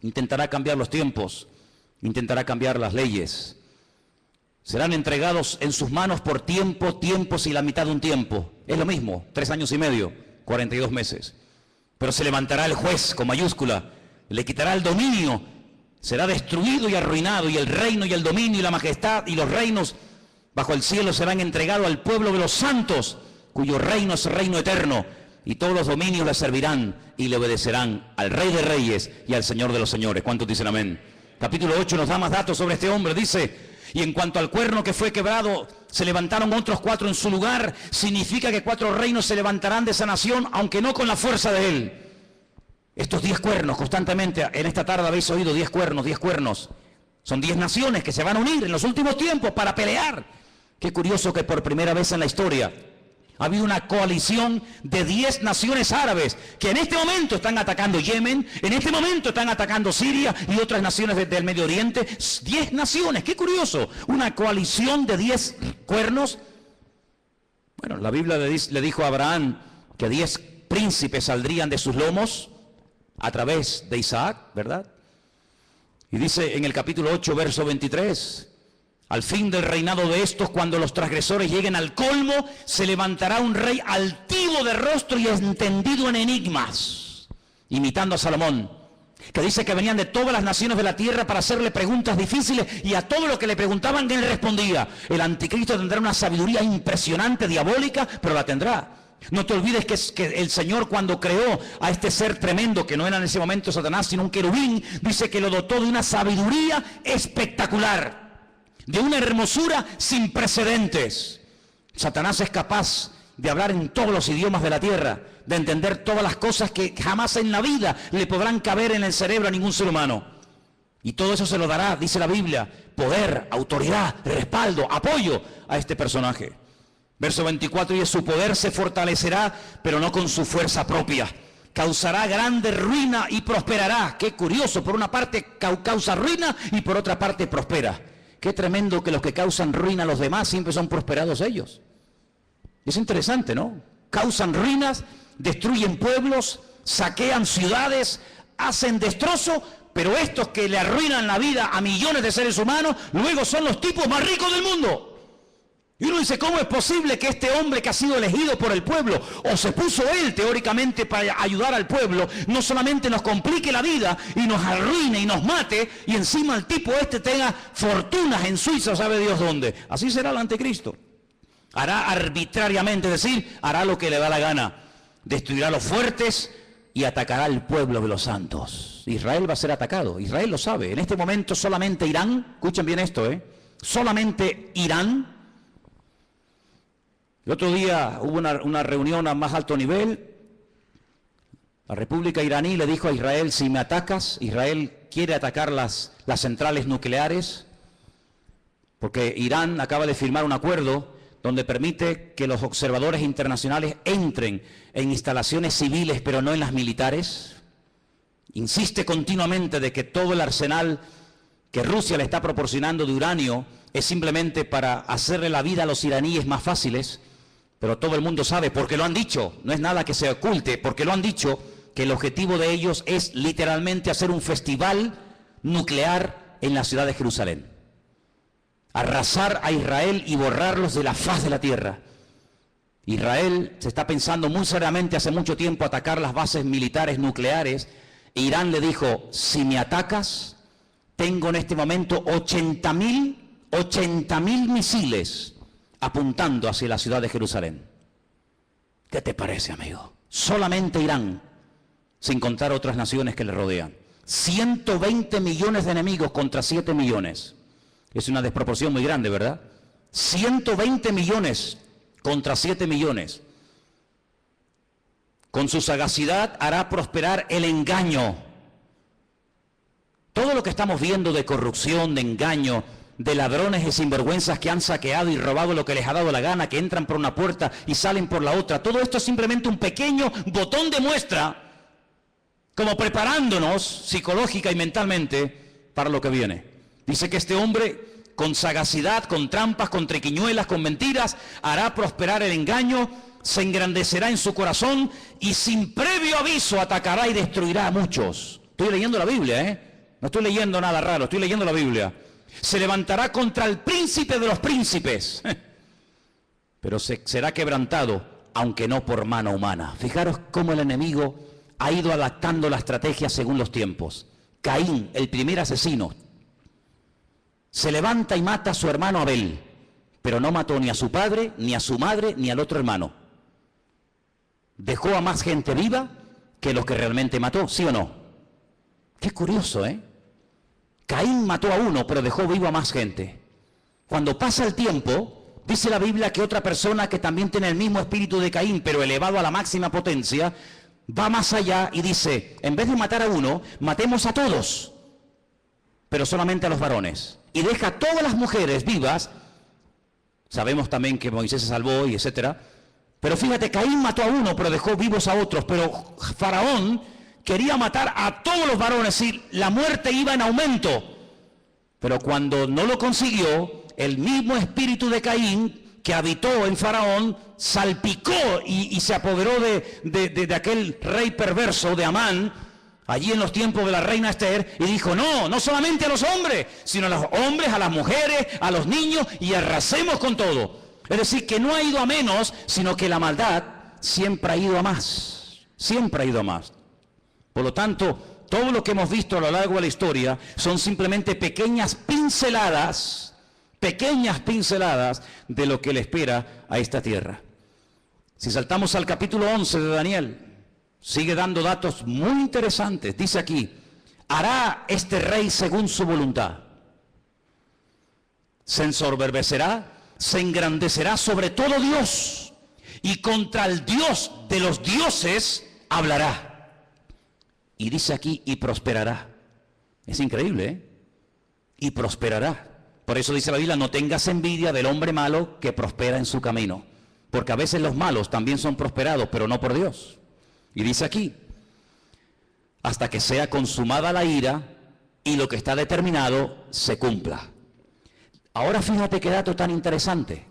intentará cambiar los tiempos, intentará cambiar las leyes. Serán entregados en sus manos por tiempos y la mitad de un tiempo. Es lo mismo, 3 años y medio, 42 meses. Pero se levantará el juez con mayúscula, le quitará el dominio, será destruido y arruinado, y el reino y el dominio y la majestad y los reinos bajo el cielo serán entregados al pueblo de los santos, cuyo reino es reino eterno, y todos los dominios le servirán y le obedecerán al Rey de Reyes y al Señor de los Señores. ¿Cuántos dicen amén? Capítulo 8 nos da más datos sobre este hombre. Dice: y en cuanto al cuerno que fue quebrado, se levantaron otros 4 en su lugar. Significa que 4 reinos se levantarán de esa nación, aunque no con la fuerza de él. Estos 10 cuernos, constantemente, en esta tarde habéis oído 10 cuernos, 10 cuernos. Son 10 naciones que se van a unir en los últimos tiempos para pelear. Qué curioso que por primera vez en la historia Ha habido una coalición de 10 naciones árabes que en este momento están atacando Yemen, en este momento están atacando Siria y otras naciones del Medio Oriente. 10 naciones, qué curioso. Una coalición de 10 cuernos. Bueno, la Biblia le dijo a Abraham que 10 príncipes saldrían de sus lomos a través de Isaac, ¿verdad? Y dice en el capítulo 8, verso 23... Al fin del reinado de estos, cuando los transgresores lleguen al colmo, se levantará un rey altivo de rostro y entendido en enigmas, imitando a Salomón, que dice que venían de todas las naciones de la tierra para hacerle preguntas difíciles, y a todo lo que le preguntaban él respondía. El anticristo tendrá una sabiduría impresionante, diabólica, pero la tendrá. No te olvides que el Señor, cuando creó a este ser tremendo, que no era en ese momento Satanás, sino un querubín, dice que lo dotó de una sabiduría espectacular, de una hermosura sin precedentes. Satanás es capaz de hablar en todos los idiomas de la tierra, de entender todas las cosas que jamás en la vida le podrán caber en el cerebro a ningún ser humano. Y todo eso se lo dará, dice la Biblia, poder, autoridad, respaldo, apoyo a este personaje. Verso 24, y su poder se fortalecerá, pero no con su fuerza propia. Causará grande ruina y prosperará. Qué curioso, por una parte causa ruina y por otra parte prospera. Qué tremendo que los que causan ruina a los demás siempre son prosperados ellos. Es interesante, ¿no? Causan ruinas, destruyen pueblos, saquean ciudades, hacen destrozo, pero estos que le arruinan la vida a millones de seres humanos, luego son los tipos más ricos del mundo. Y uno dice, ¿cómo es posible que este hombre que ha sido elegido por el pueblo, o se puso él teóricamente para ayudar al pueblo, no solamente nos complique la vida y nos arruine y nos mate, y encima el tipo este tenga fortunas en Suiza, sabe Dios dónde? Así será el anticristo. Hará arbitrariamente, es decir, hará lo que le da la gana. Destruirá a los fuertes y atacará al pueblo de los santos. Israel va a ser atacado, Israel lo sabe. En este momento solamente Irán, escuchen bien esto, solamente Irán. El otro día hubo una reunión a más alto nivel. La República iraní le dijo a Israel, si me atacas, Israel quiere atacar las centrales nucleares, porque Irán acaba de firmar un acuerdo donde permite que los observadores internacionales entren en instalaciones civiles, pero no en las militares. Insiste continuamente de que todo el arsenal que Rusia le está proporcionando de uranio es simplemente para hacerle la vida a los iraníes más fáciles. Pero todo el mundo sabe, porque lo han dicho, no es nada que se oculte, porque lo han dicho, que el objetivo de ellos es literalmente hacer un festival nuclear en la ciudad de Jerusalén. Arrasar a Israel y borrarlos de la faz de la tierra. Israel se está pensando muy seriamente hace mucho tiempo atacar las bases militares nucleares. Irán le dijo, si me atacas, tengo en este momento 80.000 misiles apuntando hacia la ciudad de Jerusalén. ¿Qué te parece, amigo? Solamente Irán, sin contar otras naciones que le rodean. 120 millones de enemigos contra 7 millones. Es una desproporción muy grande, ¿verdad? 120 millones contra 7 millones. Con su sagacidad hará prosperar el engaño. Todo lo que estamos viendo de corrupción, de engaño, de ladrones y sinvergüenzas que han saqueado y robado lo que les ha dado la gana, que entran por una puerta y salen por la otra. Todo esto es simplemente un pequeño botón de muestra, como preparándonos psicológica y mentalmente para lo que viene. Dice que este hombre, con sagacidad, con trampas, con triquiñuelas, con mentiras, hará prosperar el engaño, se engrandecerá en su corazón y sin previo aviso atacará y destruirá a muchos. Estoy leyendo la Biblia, no estoy leyendo nada raro, estoy leyendo la Biblia. Se levantará contra el príncipe de los príncipes, pero será quebrantado, aunque no por mano humana. Fijaros cómo el enemigo ha ido adaptando la estrategia según los tiempos. Caín, el primer asesino, se levanta y mata a su hermano Abel, pero no mató ni a su padre, ni a su madre, ni al otro hermano. Dejó a más gente viva que los que realmente mató, ¿sí o no? Qué curioso, Caín mató a uno, pero dejó vivo a más gente. Cuando pasa el tiempo, dice la Biblia que otra persona que también tiene el mismo espíritu de Caín, pero elevado a la máxima potencia, va más allá y dice, en vez de matar a uno, matemos a todos, pero solamente a los varones. Y deja a todas las mujeres vivas. Sabemos también que Moisés se salvó y etcétera, Pero fíjate, Caín mató a uno, pero dejó vivos a otros. Pero Faraón quería matar a todos los varones y la muerte iba en aumento. Pero cuando no lo consiguió, el mismo espíritu de Caín que habitó en Faraón salpicó y se apoderó de aquel rey perverso de Amán, allí en los tiempos de la reina Esther, y dijo, no solamente a los hombres, sino a los hombres, a las mujeres, a los niños, y arrasemos con todo. Es decir, que no ha ido a menos, sino que la maldad siempre ha ido a más. Siempre ha ido a más. Por lo tanto, todo lo que hemos visto a lo largo de la historia son simplemente pequeñas pinceladas de lo que le espera a esta tierra. Si saltamos al capítulo 11 de Daniel, sigue dando datos muy interesantes. Dice aquí, hará este rey según su voluntad. Se ensoberbecerá, se engrandecerá sobre todo Dios, y contra el Dios de los dioses hablará. Y dice aquí, y prosperará. Es increíble, ¿eh? Y prosperará. Por eso dice la Biblia, no tengas envidia del hombre malo que prospera en su camino. Porque a veces los malos también son prosperados, pero no por Dios. Y dice aquí, hasta que sea consumada la ira y lo que está determinado se cumpla. Ahora fíjate qué dato tan interesante.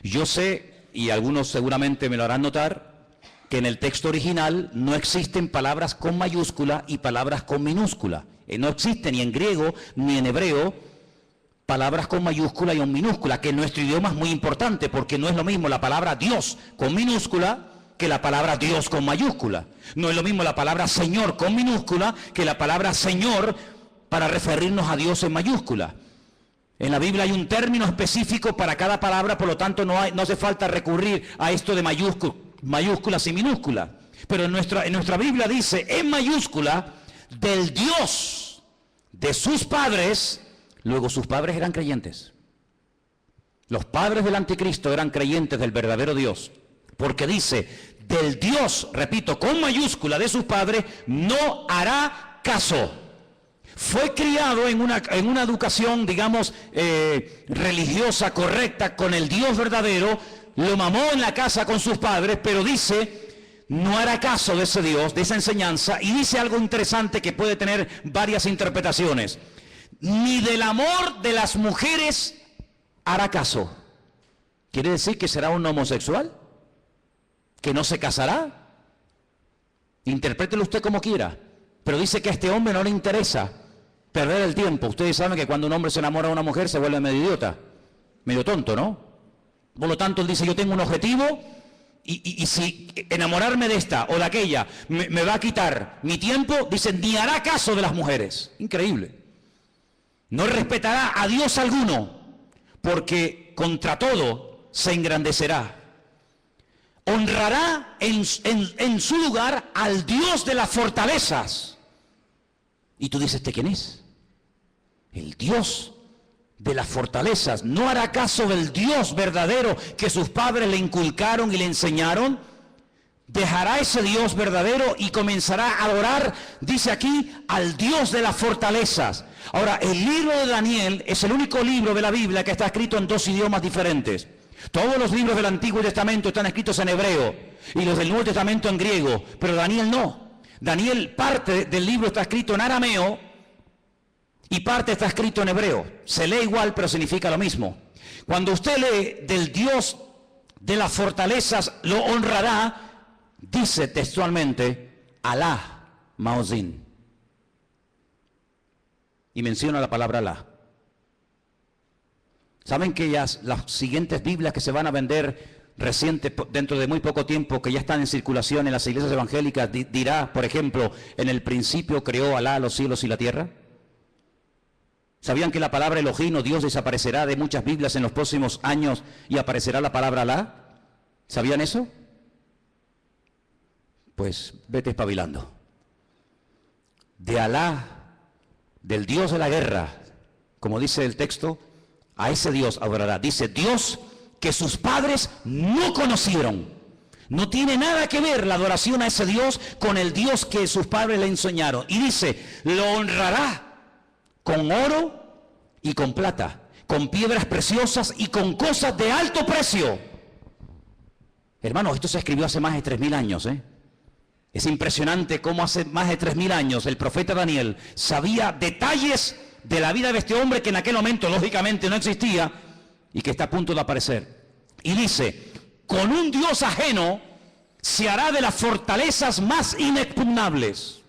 Yo sé, y algunos seguramente me lo harán notar, que en el texto original no existen palabras con mayúscula y palabras con minúscula. No existe ni en griego ni en hebreo palabras con mayúscula y con minúscula, que en nuestro idioma es muy importante, porque no es lo mismo la palabra Dios con minúscula que la palabra Dios con mayúscula. No es lo mismo la palabra Señor con minúscula que la palabra Señor para referirnos a Dios en mayúscula. En la Biblia hay un término específico para cada palabra, por lo tanto no hace falta recurrir a esto de mayúsculas y minúsculas. Pero en nuestra Biblia dice en mayúscula, del Dios de sus padres. Luego sus padres eran creyentes. Los padres del anticristo eran creyentes del verdadero Dios. Porque dice, del Dios, repito, con mayúscula de sus padres, no hará caso. Fue criado en una educación, digamos, religiosa, correcta, con el Dios verdadero, lo mamó en la casa con sus padres, pero dice, no hará caso de ese Dios, de esa enseñanza, y dice algo interesante que puede tener varias interpretaciones. Ni del amor de las mujeres hará caso. ¿Quiere decir que será un homosexual? ¿Que no se casará? Interprételo usted como quiera, pero dice que a este hombre no le interesa perder el tiempo. Ustedes saben que cuando un hombre se enamora de una mujer se vuelve medio idiota, medio tonto, ¿no? Por lo tanto, él dice, yo tengo un objetivo y si enamorarme de esta o de aquella me va a quitar mi tiempo, dice, ni hará caso de las mujeres. Increíble. No respetará a Dios alguno, porque contra todo se engrandecerá. Honrará en su lugar al Dios de las fortalezas. Y tú dices, ¿este quién es? El Dios de las fortalezas. No hará caso del Dios verdadero que sus padres le inculcaron y le enseñaron. Dejará ese Dios verdadero y comenzará a adorar, dice aquí, al Dios de las fortalezas. Ahora, el libro de Daniel es el único libro de la Biblia que está escrito en dos idiomas diferentes. Todos los libros del Antiguo Testamento están escritos en hebreo y los del Nuevo Testamento en griego, pero Daniel no. Daniel, parte del libro está escrito en arameo y parte está escrito en hebreo. Se lee igual, pero significa lo mismo. Cuando usted lee del Dios de las fortalezas lo honrará, dice textualmente Alá Maozín. Y menciona la palabra Alá. ¿Saben que las siguientes Biblias que se van a vender dentro de muy poco tiempo, que ya están en circulación en las iglesias evangélicas, dirá, por ejemplo, en el principio creó Alá los cielos y la tierra? ¿Sabían que la palabra Elohim o Dios desaparecerá de muchas Biblias en los próximos años y aparecerá la palabra Alá? ¿Sabían eso? Pues vete espabilando. De Alá, del Dios de la guerra, como dice el texto, a ese Dios adorará. Dice, Dios que sus padres no conocieron. No tiene nada que ver la adoración a ese Dios con el Dios que sus padres le enseñaron. Y dice, lo honrará con oro y con plata, con piedras preciosas y con cosas de alto precio. Hermano, esto se escribió hace más de 3000 años, ¿eh? Es impresionante cómo hace más de 3000 años el profeta Daniel sabía detalles de la vida de este hombre que en aquel momento lógicamente no existía y que está a punto de aparecer. Y dice, con un Dios ajeno se hará de las fortalezas más inexpugnables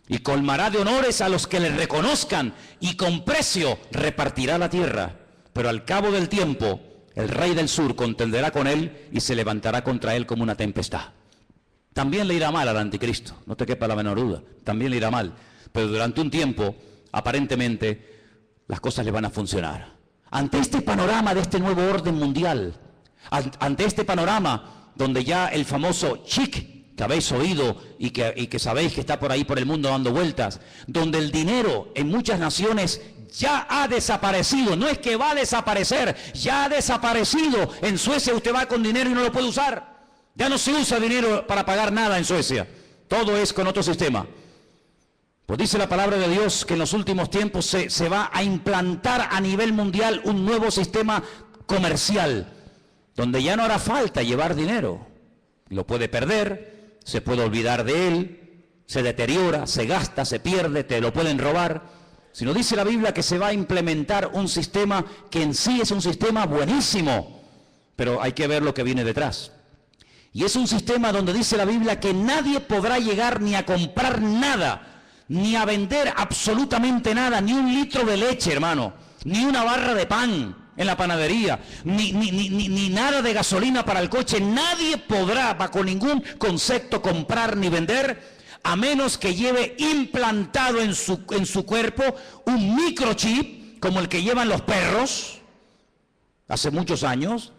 y colmará de honores a los que le reconozcan y con precio repartirá la tierra. Pero al cabo del tiempo el rey del sur contenderá con él y se levantará contra él como una tempestad. También le irá mal al anticristo, no te quepa la menor duda, también le irá mal, pero durante un tiempo, aparentemente, las cosas le van a funcionar. Ante este panorama de este nuevo orden mundial, ante este panorama donde ya el famoso chic que habéis oído y que sabéis que está por ahí por el mundo dando vueltas, donde el dinero en muchas naciones ya ha desaparecido, no es que va a desaparecer, ya ha desaparecido. En Suecia usted va con dinero y no lo puede usar. Ya no se usa dinero para pagar nada en Suecia. Todo es con otro sistema. Pues dice la palabra de Dios que en los últimos tiempos se va a implantar a nivel mundial un nuevo sistema comercial, donde ya no hará falta llevar dinero. Lo puede perder, se puede olvidar de él, se deteriora, se gasta, se pierde, te lo pueden robar. Sino dice la Biblia que se va a implementar un sistema que en sí es un sistema buenísimo, pero hay que ver lo que viene detrás. Y es un sistema donde dice la Biblia que nadie podrá llegar ni a comprar nada, ni a vender absolutamente nada, ni un litro de leche, hermano, ni una barra de pan en la panadería, ni nada de gasolina para el coche. Nadie podrá, bajo ningún concepto, comprar ni vender, a menos que lleve implantado en su cuerpo un microchip, como el que llevan los perros, hace muchos años,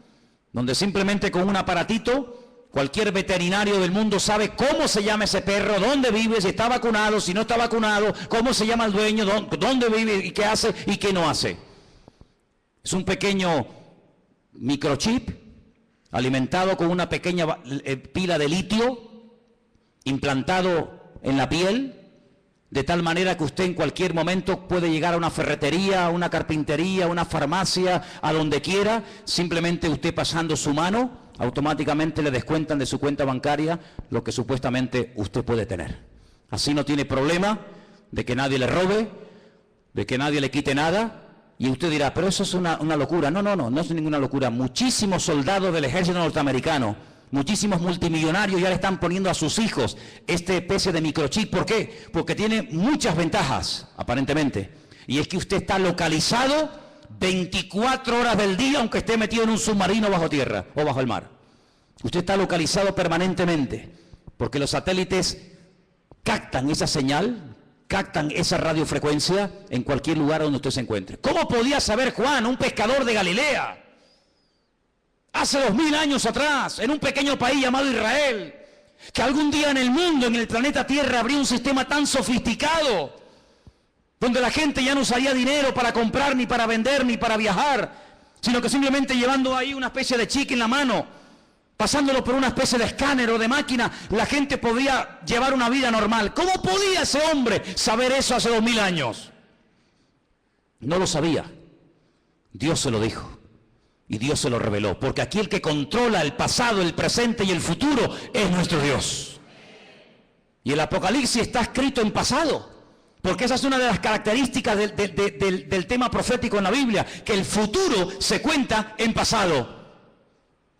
donde simplemente con un aparatito, cualquier veterinario del mundo sabe cómo se llama ese perro, dónde vive, si está vacunado, si no está vacunado, cómo se llama el dueño, dónde vive y qué hace y qué no hace. Es un pequeño microchip alimentado con una pequeña pila de litio implantado en la piel, de tal manera que usted en cualquier momento puede llegar a una ferretería, a una carpintería, a una farmacia, a donde quiera, simplemente usted pasando su mano, automáticamente le descuentan de su cuenta bancaria lo que supuestamente usted puede tener. Así no tiene problema de que nadie le robe, de que nadie le quite nada. Y usted dirá, pero eso es una locura. No es ninguna locura. Muchísimos soldados del ejército norteamericano, muchísimos multimillonarios ya le están poniendo a sus hijos esta especie de microchip. ¿Por qué? Porque tiene muchas ventajas, aparentemente. Y es que usted está localizado 24 horas del día, aunque esté metido en un submarino bajo tierra o bajo el mar. Usted está localizado permanentemente, porque los satélites captan esa señal, captan esa radiofrecuencia en cualquier lugar donde usted se encuentre. ¿Cómo podía saber Juan, un pescador de Galilea, hace 2000 años atrás, en un pequeño país llamado Israel, que algún día en el mundo, en el planeta Tierra, habría un sistema tan sofisticado, donde la gente ya no usaría dinero para comprar, ni para vender, ni para viajar, sino que simplemente llevando ahí una especie de chique en la mano, pasándolo por una especie de escáner o de máquina, la gente podría llevar una vida normal? ¿Cómo podía ese hombre saber eso hace 2000 años? No lo sabía. Dios se lo dijo. Y Dios se lo reveló. Porque aquí el que controla el pasado, el presente y el futuro es nuestro Dios. Y el Apocalipsis está escrito en pasado. Porque esa es una de las características del tema profético en la Biblia, que el futuro se cuenta en pasado.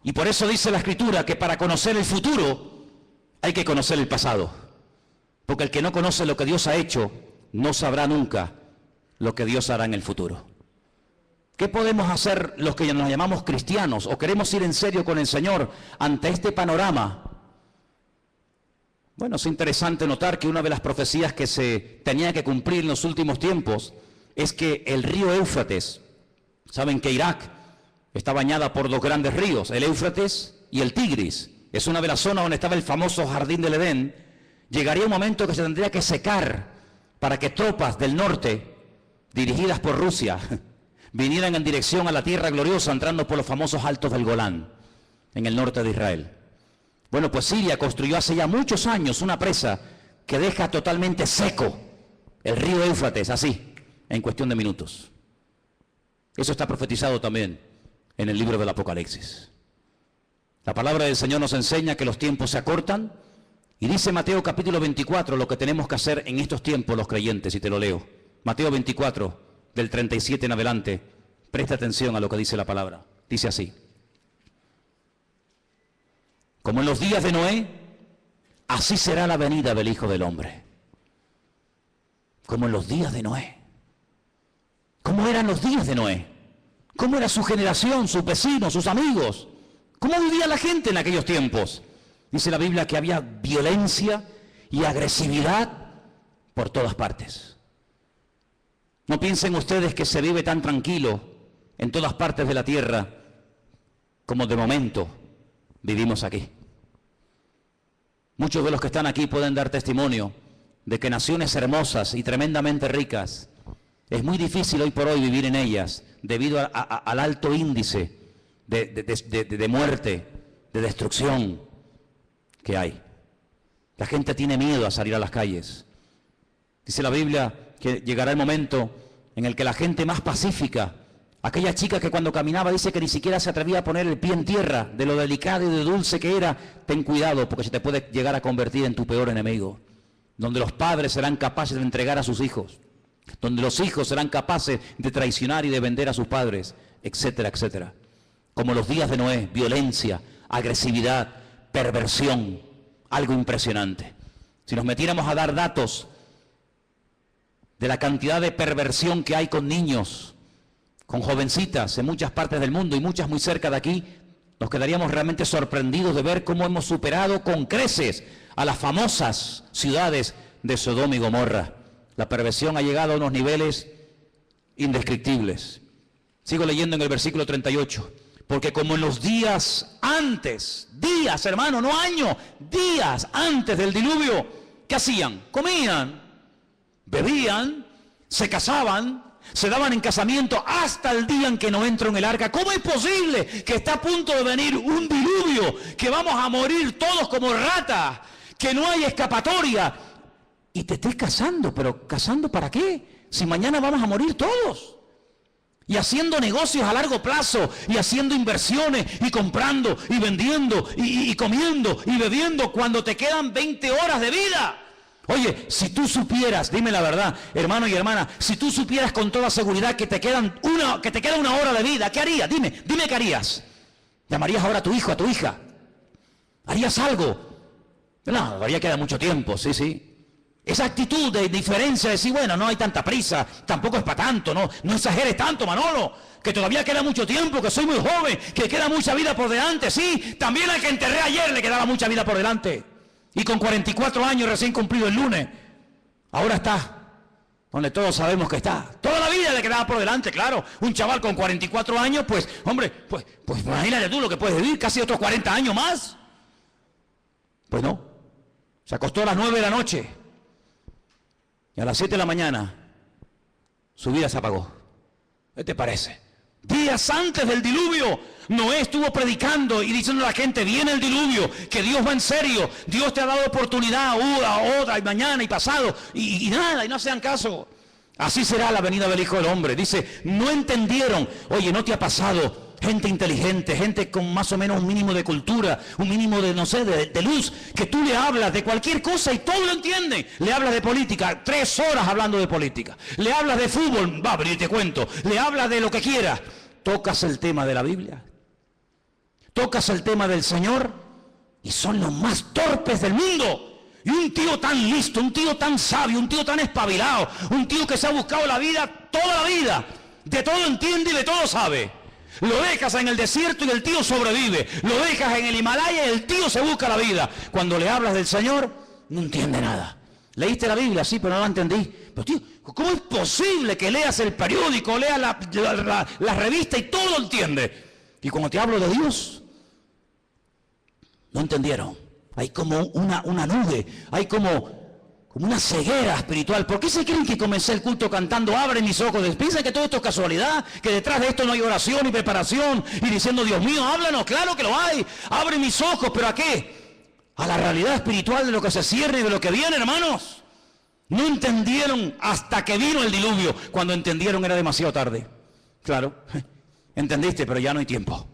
Y por eso dice la Escritura que para conocer el futuro hay que conocer el pasado. Porque el que no conoce lo que Dios ha hecho, no sabrá nunca lo que Dios hará en el futuro. ¿Qué podemos hacer los que nos llamamos cristianos o queremos ir en serio con el Señor ante este panorama? Bueno, es interesante notar que una de las profecías que se tenía que cumplir en los últimos tiempos es que el río Éufrates, saben que Irak está bañada por dos grandes ríos, el Éufrates y el Tigris. Es una de las zonas donde estaba el famoso jardín del Edén. Llegaría un momento que se tendría que secar para que tropas del norte, dirigidas por Rusia, vinieran en dirección a la tierra gloriosa, entrando por los famosos altos del Golán, en el norte de Israel. Bueno, pues Siria construyó hace ya muchos años una presa que deja totalmente seco el río Éufrates, así, en cuestión de minutos. Eso está profetizado también en el libro del Apocalipsis. La palabra del Señor nos enseña que los tiempos se acortan y dice Mateo capítulo 24 lo que tenemos que hacer en estos tiempos los creyentes, y te lo leo. Mateo 24, del 37 en adelante. Presta atención a lo que dice la palabra. Dice así: como en los días de Noé, así será la venida del Hijo del Hombre. Como en los días de Noé. ¿Cómo eran los días de Noé? ¿Cómo era su generación, sus vecinos, sus amigos? ¿Cómo vivía la gente en aquellos tiempos? Dice la Biblia que había violencia y agresividad por todas partes. No piensen ustedes que se vive tan tranquilo en todas partes de la tierra como de momento vivimos aquí. Muchos de los que están aquí pueden dar testimonio de que naciones hermosas y tremendamente ricas, es muy difícil hoy por hoy vivir en ellas debido al alto índice de muerte, de destrucción que hay. La gente tiene miedo a salir a las calles. Dice la Biblia que llegará el momento en el que la gente más pacífica, aquella chica que cuando caminaba dice que ni siquiera se atrevía a poner el pie en tierra, de lo delicado y de dulce que era, ten cuidado porque se te puede llegar a convertir en tu peor enemigo. Donde los padres serán capaces de entregar a sus hijos, donde los hijos serán capaces de traicionar y de vender a sus padres, etcétera, etcétera. Como los días de Noé, violencia, agresividad, perversión, algo impresionante. Si nos metiéramos a dar datos de la cantidad de perversión que hay con niños, con jovencitas en muchas partes del mundo y muchas muy cerca de aquí, nos quedaríamos realmente sorprendidos de ver cómo hemos superado con creces a las famosas ciudades de Sodoma y Gomorra. La perversión ha llegado a unos niveles indescriptibles. Sigo leyendo en el versículo 38. Porque como en los días antes, días hermano, no años, días antes del diluvio, ¿qué hacían? Comían, bebían, se casaban, se daban en casamiento hasta el día en que no entró en el arca. ¿Cómo es posible que está a punto de venir un diluvio, que vamos a morir todos como ratas, que no hay escapatoria? Y te estés casando, pero ¿casando para qué? Si mañana vamos a morir todos. Y haciendo negocios a largo plazo, y haciendo inversiones, y comprando, y vendiendo, y comiendo, y bebiendo, cuando te quedan 20 horas de vida. Oye, si tú supieras, dime la verdad, hermano y hermana, si tú supieras con toda seguridad que te queda una hora de vida, ¿qué harías? Dime qué harías. ¿Llamarías ahora a tu hijo, a tu hija? ¿Harías algo? No, todavía queda mucho tiempo, sí. Esa actitud de indiferencia, de decir, bueno, no hay tanta prisa, tampoco es para tanto, no exageres tanto, Manolo, que todavía queda mucho tiempo, que soy muy joven, que queda mucha vida por delante. Sí, también al que enterré ayer le quedaba mucha vida por delante. Y con 44 años recién cumplido el lunes, ahora está donde todos sabemos que está. Toda la vida le quedaba por delante, claro. Un chaval con 44 años, pues, hombre, pues imagínate tú lo que puedes vivir, casi otros 40 años más. Pues no, se acostó a las 9 de la noche. Y a las 7 de la mañana, su vida se apagó. ¿Qué te parece? Días antes del diluvio, Noé estuvo predicando y diciendo a la gente, viene el diluvio, que Dios va en serio, Dios te ha dado oportunidad, otra, y mañana, y pasado, y nada, y no hacían caso. Así será la venida del Hijo del Hombre. Dice, no entendieron. Oye, ¿no te ha pasado? Gente inteligente, gente con más o menos un mínimo de cultura, un mínimo de, no sé, de luz, que tú le hablas de cualquier cosa y todo lo entienden. Le hablas de política, 3 horas hablando de política. Le hablas de fútbol, va, pero te cuento. Le hablas de lo que quieras. Tocas el tema de la Biblia, tocas el tema del Señor y son los más torpes del mundo. Y un tío tan listo, un tío tan sabio, un tío tan espabilado, un tío que se ha buscado la vida, toda la vida, de todo entiende y de todo sabe. Lo dejas en el desierto y el tío sobrevive. Lo dejas en el Himalaya y el tío se busca la vida. Cuando le hablas del Señor, no entiende nada. ¿Leíste la Biblia? Sí, pero no la entendí. Pero tío, ¿cómo es posible que leas el periódico, leas la revista y todo lo entiende? Y cuando te hablo de Dios, no entendieron. Hay como una nube, hay como una ceguera espiritual. ¿Por qué se creen que comencé el culto cantando abre mis ojos? ¿Piensan que todo esto es casualidad? ¿Que detrás de esto no hay oración y preparación? Y diciendo, Dios mío, háblanos. Claro que lo hay. Abre mis ojos, ¿pero a qué? A la realidad espiritual de lo que se cierra y de lo que viene, hermanos. No entendieron hasta que vino el diluvio. Cuando entendieron era demasiado tarde. Claro, entendiste, pero ya no hay tiempo.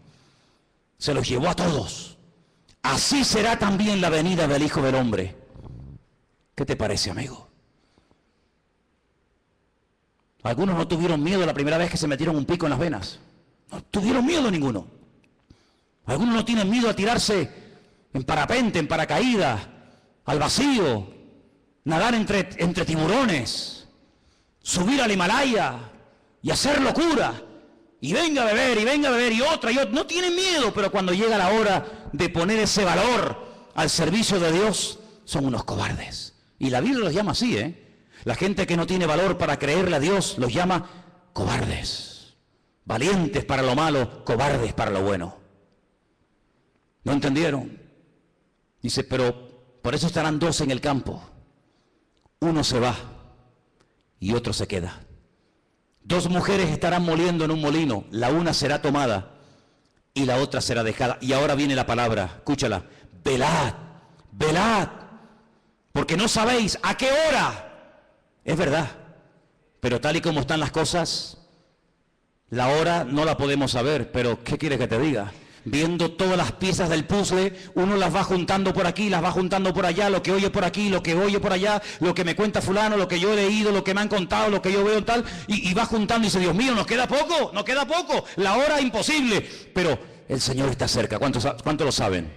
Se los llevó a todos. así será también la venida del Hijo del Hombre. ¿Qué te parece, amigo? Algunos no tuvieron miedo la primera vez que se metieron un pico en las venas. No tuvieron miedo ninguno. Algunos no tienen miedo a tirarse en parapente, en paracaídas, al vacío, nadar entre tiburones, subir al Himalaya y hacer locura. Y venga a beber, y otra. No tienen miedo, pero cuando llega la hora de poner ese valor al servicio de Dios, son unos cobardes. Y la Biblia los llama así, ¿eh? La gente que no tiene valor para creerle a Dios los llama cobardes. Valientes para lo malo, cobardes para lo bueno. ¿No entendieron? Dice, pero por eso estarán dos en el campo. Uno se va y otro se queda. Dos mujeres estarán moliendo en un molino. La una será tomada y la otra será dejada. Y ahora viene la palabra, escúchala. Velad, velad, porque no sabéis a qué hora. Es verdad, pero tal y como están las cosas, la hora no la podemos saber, pero ¿qué quieres que te diga? Viendo todas las piezas del puzzle, uno las va juntando por aquí, las va juntando por allá, lo que oye por aquí, lo que oye por allá, lo que me cuenta fulano, lo que yo he leído, lo que me han contado, lo que yo veo tal, y va juntando y dice, Dios mío, nos queda poco, la hora imposible, pero el Señor está cerca. ¿Cuántos lo saben?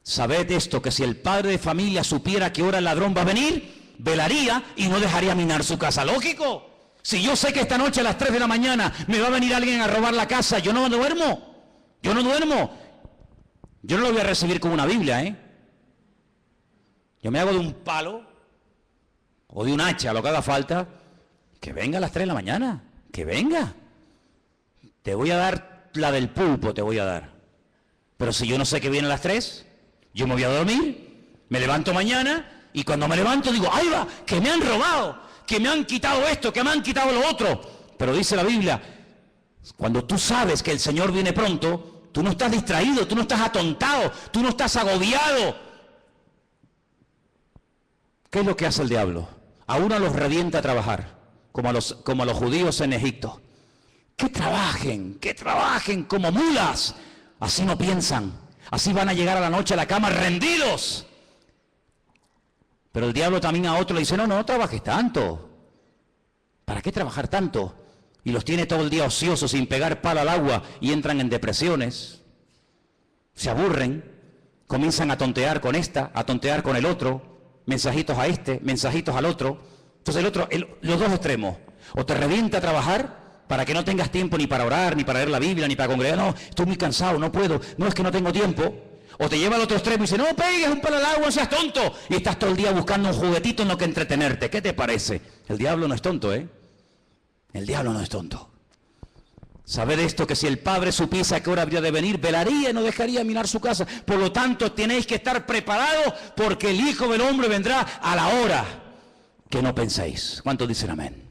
Sabed esto, que si el padre de familia supiera que hora el ladrón va a venir, velaría y no dejaría minar su casa. Lógico. Si yo sé que esta noche a las 3 de la mañana me va a venir alguien a robar la casa, yo no duermo. Yo no lo voy a recibir con una Biblia, ¿eh? Yo me hago de un palo o de un hacha, lo que haga falta. Que venga a las 3 de la mañana. Que venga. Te voy a dar la del pulpo, te voy a dar. Pero si yo no sé que viene a las 3, yo me voy a dormir, me levanto mañana. Y cuando me levanto digo, ¡ay va! Que me han robado, que me han quitado esto, que me han quitado lo otro. Pero dice la Biblia, cuando tú sabes que el Señor viene pronto, tú no estás distraído, tú no estás atontado, tú no estás agobiado. ¿Qué es lo que hace el diablo? A uno los revienta a trabajar, como a los judíos en Egipto. Que trabajen como mulas. Así no piensan, así van a llegar a la noche a la cama rendidos. Pero el diablo también a otro le dice, no trabajes tanto. ¿Para qué trabajar tanto? Y los tiene todo el día ociosos, sin pegar palo al agua, y entran en depresiones. Se aburren, comienzan a tontear con esta, a tontear con el otro, mensajitos a este, mensajitos al otro. Entonces los dos extremos. O te revienta a trabajar para que no tengas tiempo ni para orar, ni para leer la Biblia, ni para congregar. No, estoy muy cansado, no puedo. No, es que no tengo tiempo. O te lleva al otro extremo y dice, no pegues un palo al agua, no seas tonto. Y estás todo el día buscando un juguetito en lo que entretenerte. ¿Qué te parece? El diablo no es tonto, ¿eh? El diablo no es tonto. Sabed esto, que si el padre supiese a qué hora habría de venir, velaría y no dejaría minar su casa. Por lo tanto, tenéis que estar preparados, porque el Hijo del Hombre vendrá a la hora que no penséis. ¿Cuántos dicen amén?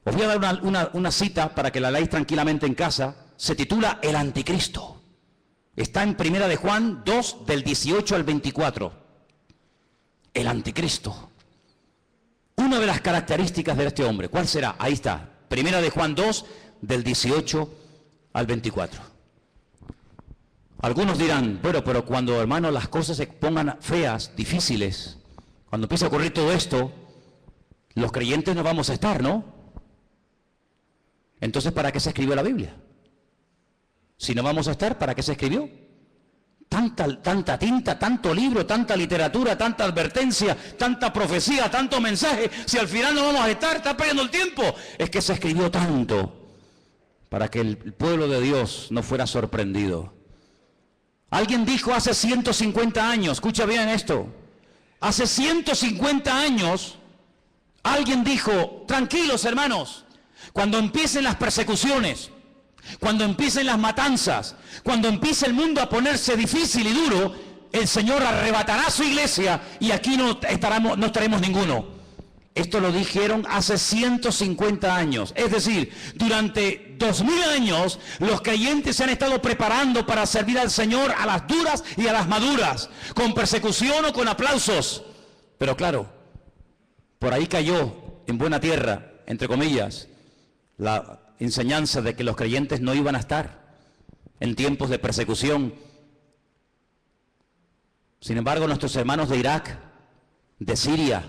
Os voy a dar una cita para que la leáis tranquilamente en casa. Se titula El Anticristo. Está en 1 de Juan 2, del 18 al 24. El Anticristo. Una de las características de este hombre, ¿cuál será? Ahí está. 1 de Juan 2, del 18 al 24. Algunos dirán, bueno, pero cuando, hermano, las cosas se pongan feas, difíciles, cuando empiece a ocurrir todo esto, los creyentes no vamos a estar, ¿no? Entonces, ¿para qué se escribió la Biblia? Si no vamos a estar, ¿para qué se escribió? Tanta tinta, tanto libro, tanta literatura, tanta advertencia, tanta profecía, tanto mensaje. Si al final no vamos a estar, está perdiendo el tiempo. Es que se escribió tanto para que el pueblo de Dios no fuera sorprendido. Alguien dijo hace 150 años, escucha bien esto, hace 150 años, alguien dijo, tranquilos hermanos, cuando empiecen las persecuciones, cuando empiecen las matanzas, cuando empiece el mundo a ponerse difícil y duro, el Señor arrebatará su iglesia y aquí no estaremos ninguno. Esto lo dijeron hace 150 años. Es decir, durante 2000 años los creyentes se han estado preparando para servir al Señor a las duras y a las maduras, con persecución o con aplausos. Pero claro, por ahí cayó en buena tierra, entre comillas, la enseñanza de que los creyentes no iban a estar en tiempos de persecución Sin embargo, nuestros hermanos de Irak, de Siria,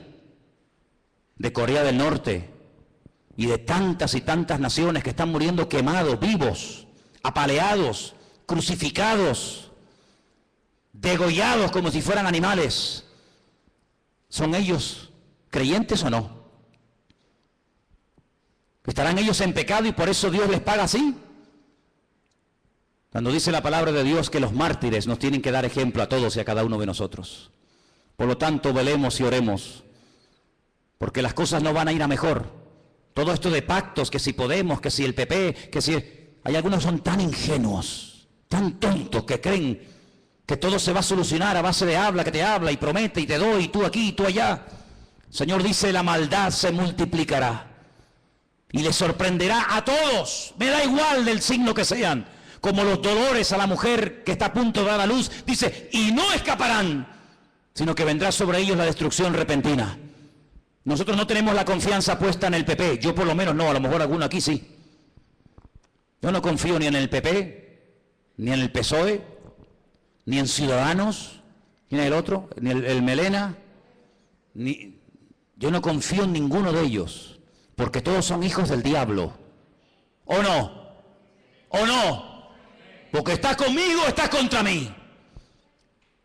de Corea del Norte y de tantas y tantas naciones que están muriendo quemados, vivos, apaleados, crucificados, degollados como si fueran animales, ¿son ellos creyentes o no? ¿Estarán ellos en pecado y por eso Dios les paga así? Cuando dice la palabra de Dios que los mártires nos tienen que dar ejemplo a todos y a cada uno de nosotros. Por lo tanto, velemos y oremos, porque las cosas no van a ir a mejor. Todo esto de pactos, que si Podemos, que si el PP, que si... Hay algunos que son tan ingenuos, tan tontos, que creen que todo se va a solucionar a base de habla, que te habla y promete y te doy, y tú aquí y tú allá. El Señor dice, la maldad se multiplicará y les sorprenderá a todos, me da igual del signo que sean, como los dolores a la mujer que está a punto de dar a luz, dice, y no escaparán, sino que vendrá sobre ellos la destrucción repentina. Nosotros no tenemos la confianza puesta en el PP, yo por lo menos no, a lo mejor alguno aquí sí. Yo no confío ni en el PP, ni en el PSOE, ni en Ciudadanos, ni en el otro, ni el Melena, yo no confío en ninguno de ellos. Porque todos son hijos del diablo. ¿O no? ¿O no? Porque está conmigo o está contra mí.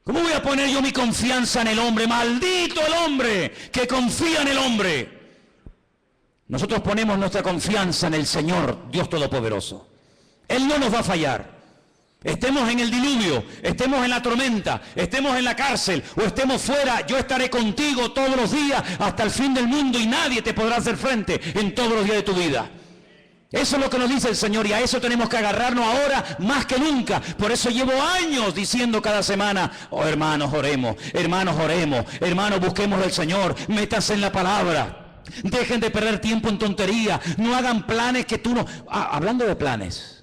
¿Cómo voy a poner yo mi confianza en el hombre? Maldito el hombre que confía en el hombre. Nosotros ponemos nuestra confianza en el Señor, Dios Todopoderoso. Él no nos va a fallar. Estemos en el diluvio, estemos en la tormenta, estemos en la cárcel o estemos fuera, yo estaré contigo todos los días hasta el fin del mundo y nadie te podrá hacer frente en todos los días de tu vida. Eso es lo que nos dice el Señor y a eso tenemos que agarrarnos ahora más que nunca. Por eso llevo años diciendo cada semana, oh hermanos oremos, hermanos busquemos del Señor, métanse en la palabra, dejen de perder tiempo en tontería, no hagan planes que tú no... hablando de planes.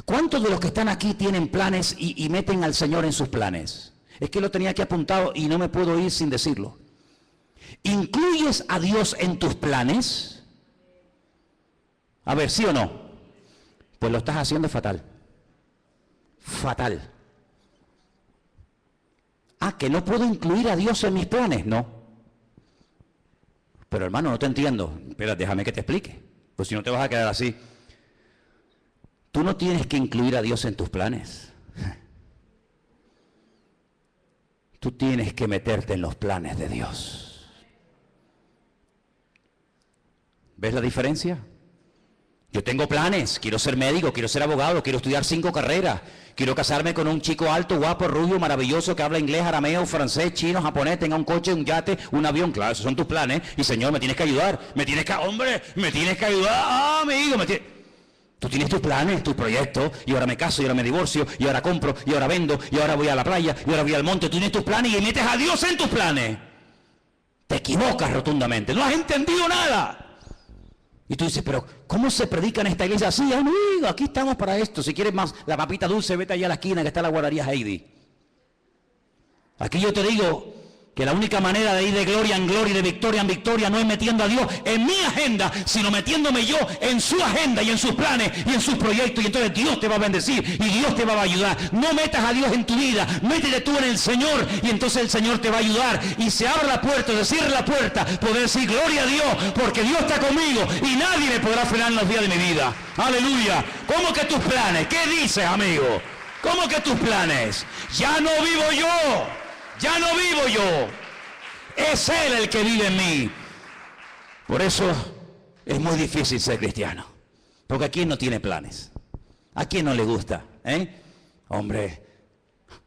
¿Cuántos de los que están aquí tienen planes y meten al Señor en sus planes? Es que lo tenía aquí apuntado y no me puedo ir sin decirlo. ¿Incluyes a Dios en tus planes? A ver, ¿sí o no? Pues lo estás haciendo fatal. Fatal. ¿Que no puedo incluir a Dios en mis planes? No. Pero hermano, no te entiendo. Espera, déjame que te explique. Pues si no te vas a quedar así. Tú no tienes que incluir a Dios en tus planes. Tú tienes que meterte en los planes de Dios. ¿Ves la diferencia? Yo tengo planes, quiero ser médico, quiero ser abogado, quiero estudiar 5 carreras, quiero casarme con un chico alto, guapo, rubio, maravilloso, que habla inglés, arameo, francés, chino, japonés, tenga un coche, un yate, un avión. Claro, esos son tus planes. Y Señor, me tienes que ayudar, me tienes que ayudar, amigo, Tú tienes tus planes, tus proyectos, y ahora me caso, y ahora me divorcio, y ahora compro, y ahora vendo, y ahora voy a la playa, y ahora voy al monte. Tú tienes tus planes y metes a Dios en tus planes. Te equivocas rotundamente, no has entendido nada. Y tú dices, pero ¿cómo se predica en esta iglesia? Sí, amigo, aquí estamos para esto. Si quieres más la papita dulce, vete allá a la esquina que está la guardería Heidi. Aquí yo te digo que la única manera de ir de gloria en gloria y de victoria en victoria no es metiendo a Dios en mi agenda, sino metiéndome yo en su agenda y en sus planes y en sus proyectos. Y entonces Dios te va a bendecir y Dios te va a ayudar. No metas a Dios en tu vida, métete tú en el Señor y entonces el Señor te va a ayudar. Y se abre la puerta, se cierra la puerta, poder decir gloria a Dios, porque Dios está conmigo y nadie me podrá frenar en los días de mi vida. Aleluya. ¿Cómo que tus planes? ¿Qué dices, amigo? ¿Cómo que tus planes? Ya no vivo yo. Ya no vivo yo, es Él el que vive en mí. Por eso es muy difícil ser cristiano, porque ¿a quién no tiene planes? ¿A quién no le gusta? Hombre,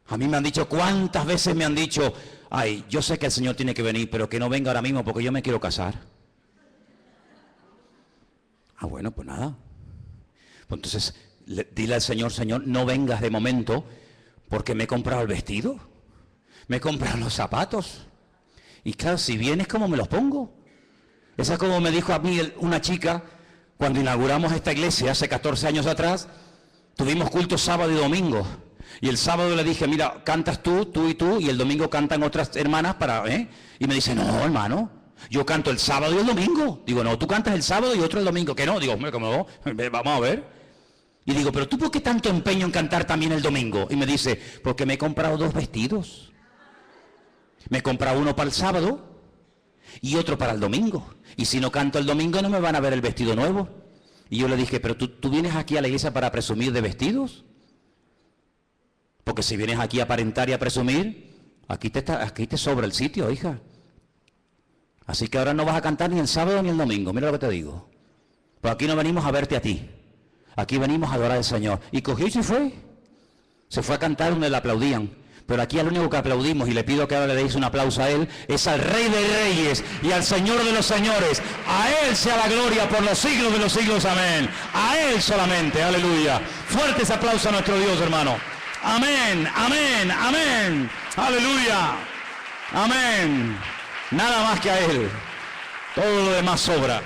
a mí me han dicho, ¿cuántas veces me han dicho? Ay, yo sé que el Señor tiene que venir, pero que no venga ahora mismo porque yo me quiero casar. Bueno, pues nada. Pues entonces, dile al Señor, Señor, no vengas de momento porque me he comprado el vestido. Me compran los zapatos. Y claro, si vienes, ¿cómo me los pongo? Esa es como me dijo a mí una chica, cuando inauguramos esta iglesia hace 14 años atrás, tuvimos cultos sábado y domingo. Y el sábado le dije, mira, cantas tú y tú, y el domingo cantan otras hermanas Y me dice, no, hermano, yo canto el sábado y el domingo. Digo, no, tú cantas el sábado y otro el domingo. Que no, digo, hombre, ¿cómo no? Vamos a ver. Y digo, pero ¿tú por qué tanto empeño en cantar también el domingo? Y me dice, porque me he comprado 2 vestidos. Me he comprado uno para el sábado y otro para el domingo. Y si no canto el domingo no me van a ver el vestido nuevo. Y yo le dije, pero ¿tú vienes aquí a la iglesia para presumir de vestidos? Porque si vienes aquí a aparentar y a presumir, aquí te sobra el sitio, hija. Así que ahora no vas a cantar ni el sábado ni el domingo. Mira lo que te digo. Pues aquí no venimos a verte a ti. Aquí venimos a adorar al Señor. Y cogió y se fue. Se fue a cantar donde le aplaudían. Pero aquí al único que aplaudimos, y le pido que ahora le deis un aplauso a Él, es al Rey de Reyes y al Señor de los Señores. A Él sea la gloria por los siglos de los siglos. Amén. A Él solamente. Aleluya. Fuertes aplausos a nuestro Dios, hermano. Amén. Amén. Amén. Aleluya. Amén. Nada más que a Él. Todo lo demás sobra.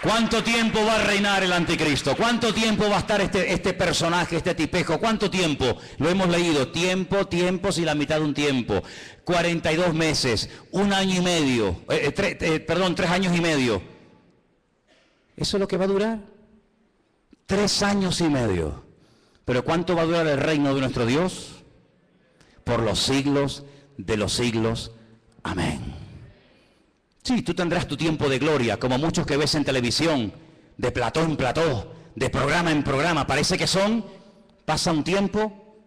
¿Cuánto tiempo va a reinar el anticristo? ¿Cuánto tiempo va a estar este personaje, este tipejo? ¿Cuánto tiempo? Lo hemos leído. Tiempos y la mitad de un tiempo. 42 meses, 1 año y medio, 3 años y medio. ¿Eso es lo que va a durar? 3 años y medio. ¿Pero cuánto va a durar el reino de nuestro Dios? Por los siglos de los siglos. Amén. Sí, tú tendrás tu tiempo de gloria, como muchos que ves en televisión, de plató en plató, de programa en programa. Parece que pasa un tiempo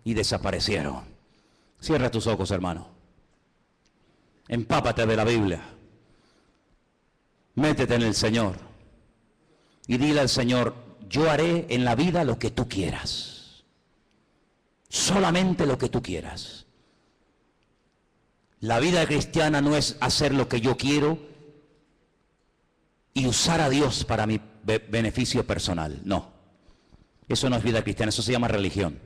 y desaparecieron. Cierra tus ojos, hermano. Empápate de la Biblia. Métete en el Señor. Y dile al Señor, yo haré en la vida lo que tú quieras. Solamente lo que tú quieras. La vida cristiana no es hacer lo que yo quiero y usar a Dios para mi beneficio personal. No. Eso no es vida cristiana, eso se llama religión.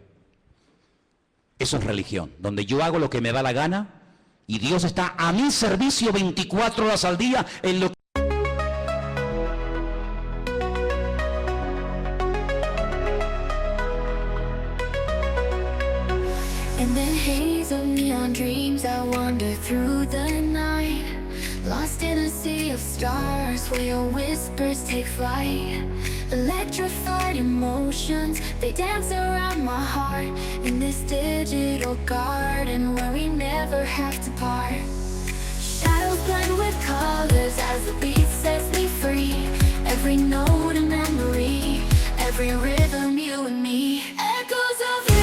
Eso es religión, donde yo hago lo que me da la gana y Dios está a mi servicio 24 horas al día en lo que... In the haze of neon dreams I wander through the night, lost in a sea of stars where your whispers take flight. Electrified emotions, they dance around my heart, in this digital garden where we never have to part. Shadows blend with colors as the beat sets me free. Every note a memory, every rhythm you and me. Echoes of you.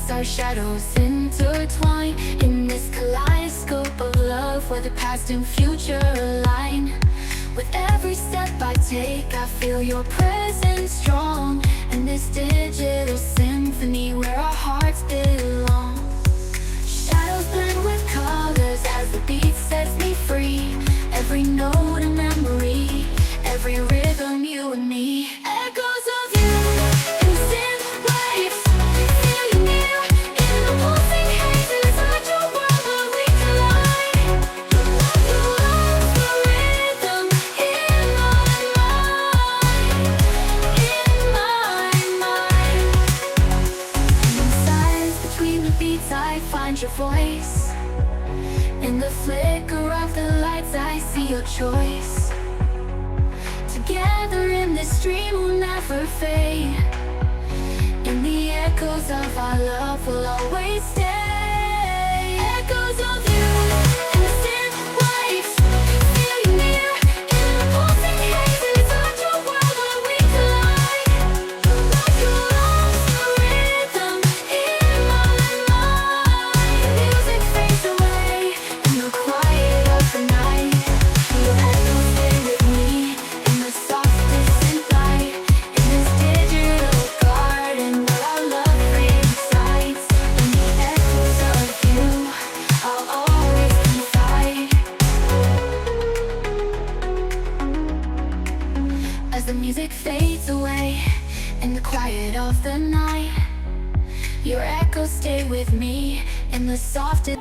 Our shadows intertwine in this kaleidoscope of love where the past and future align. With every step I take, I feel your presence strong, and this digital symphony where our hearts belong. Shadows blend with colors as the beat sets me free. Every note a memory, every rhythm you and me. Echoes of you in synth waves. I find your voice. In the flicker of the lights I see your choice. Together in this dream we'll never fade. In the echoes of our love we'll always stay. Echoes of you in the synth waves. Feel you near in the pulsing hazes of your world where we collide. Your love's the rhythm in my mind. Music fades away in the quiet of the night. Your echoes stay with me in the softest synth light. In this digital garden where our love resides. In the echoes of you, I'll always confide. As the music fades away in the quiet of the night, your echoes stay with me in the softest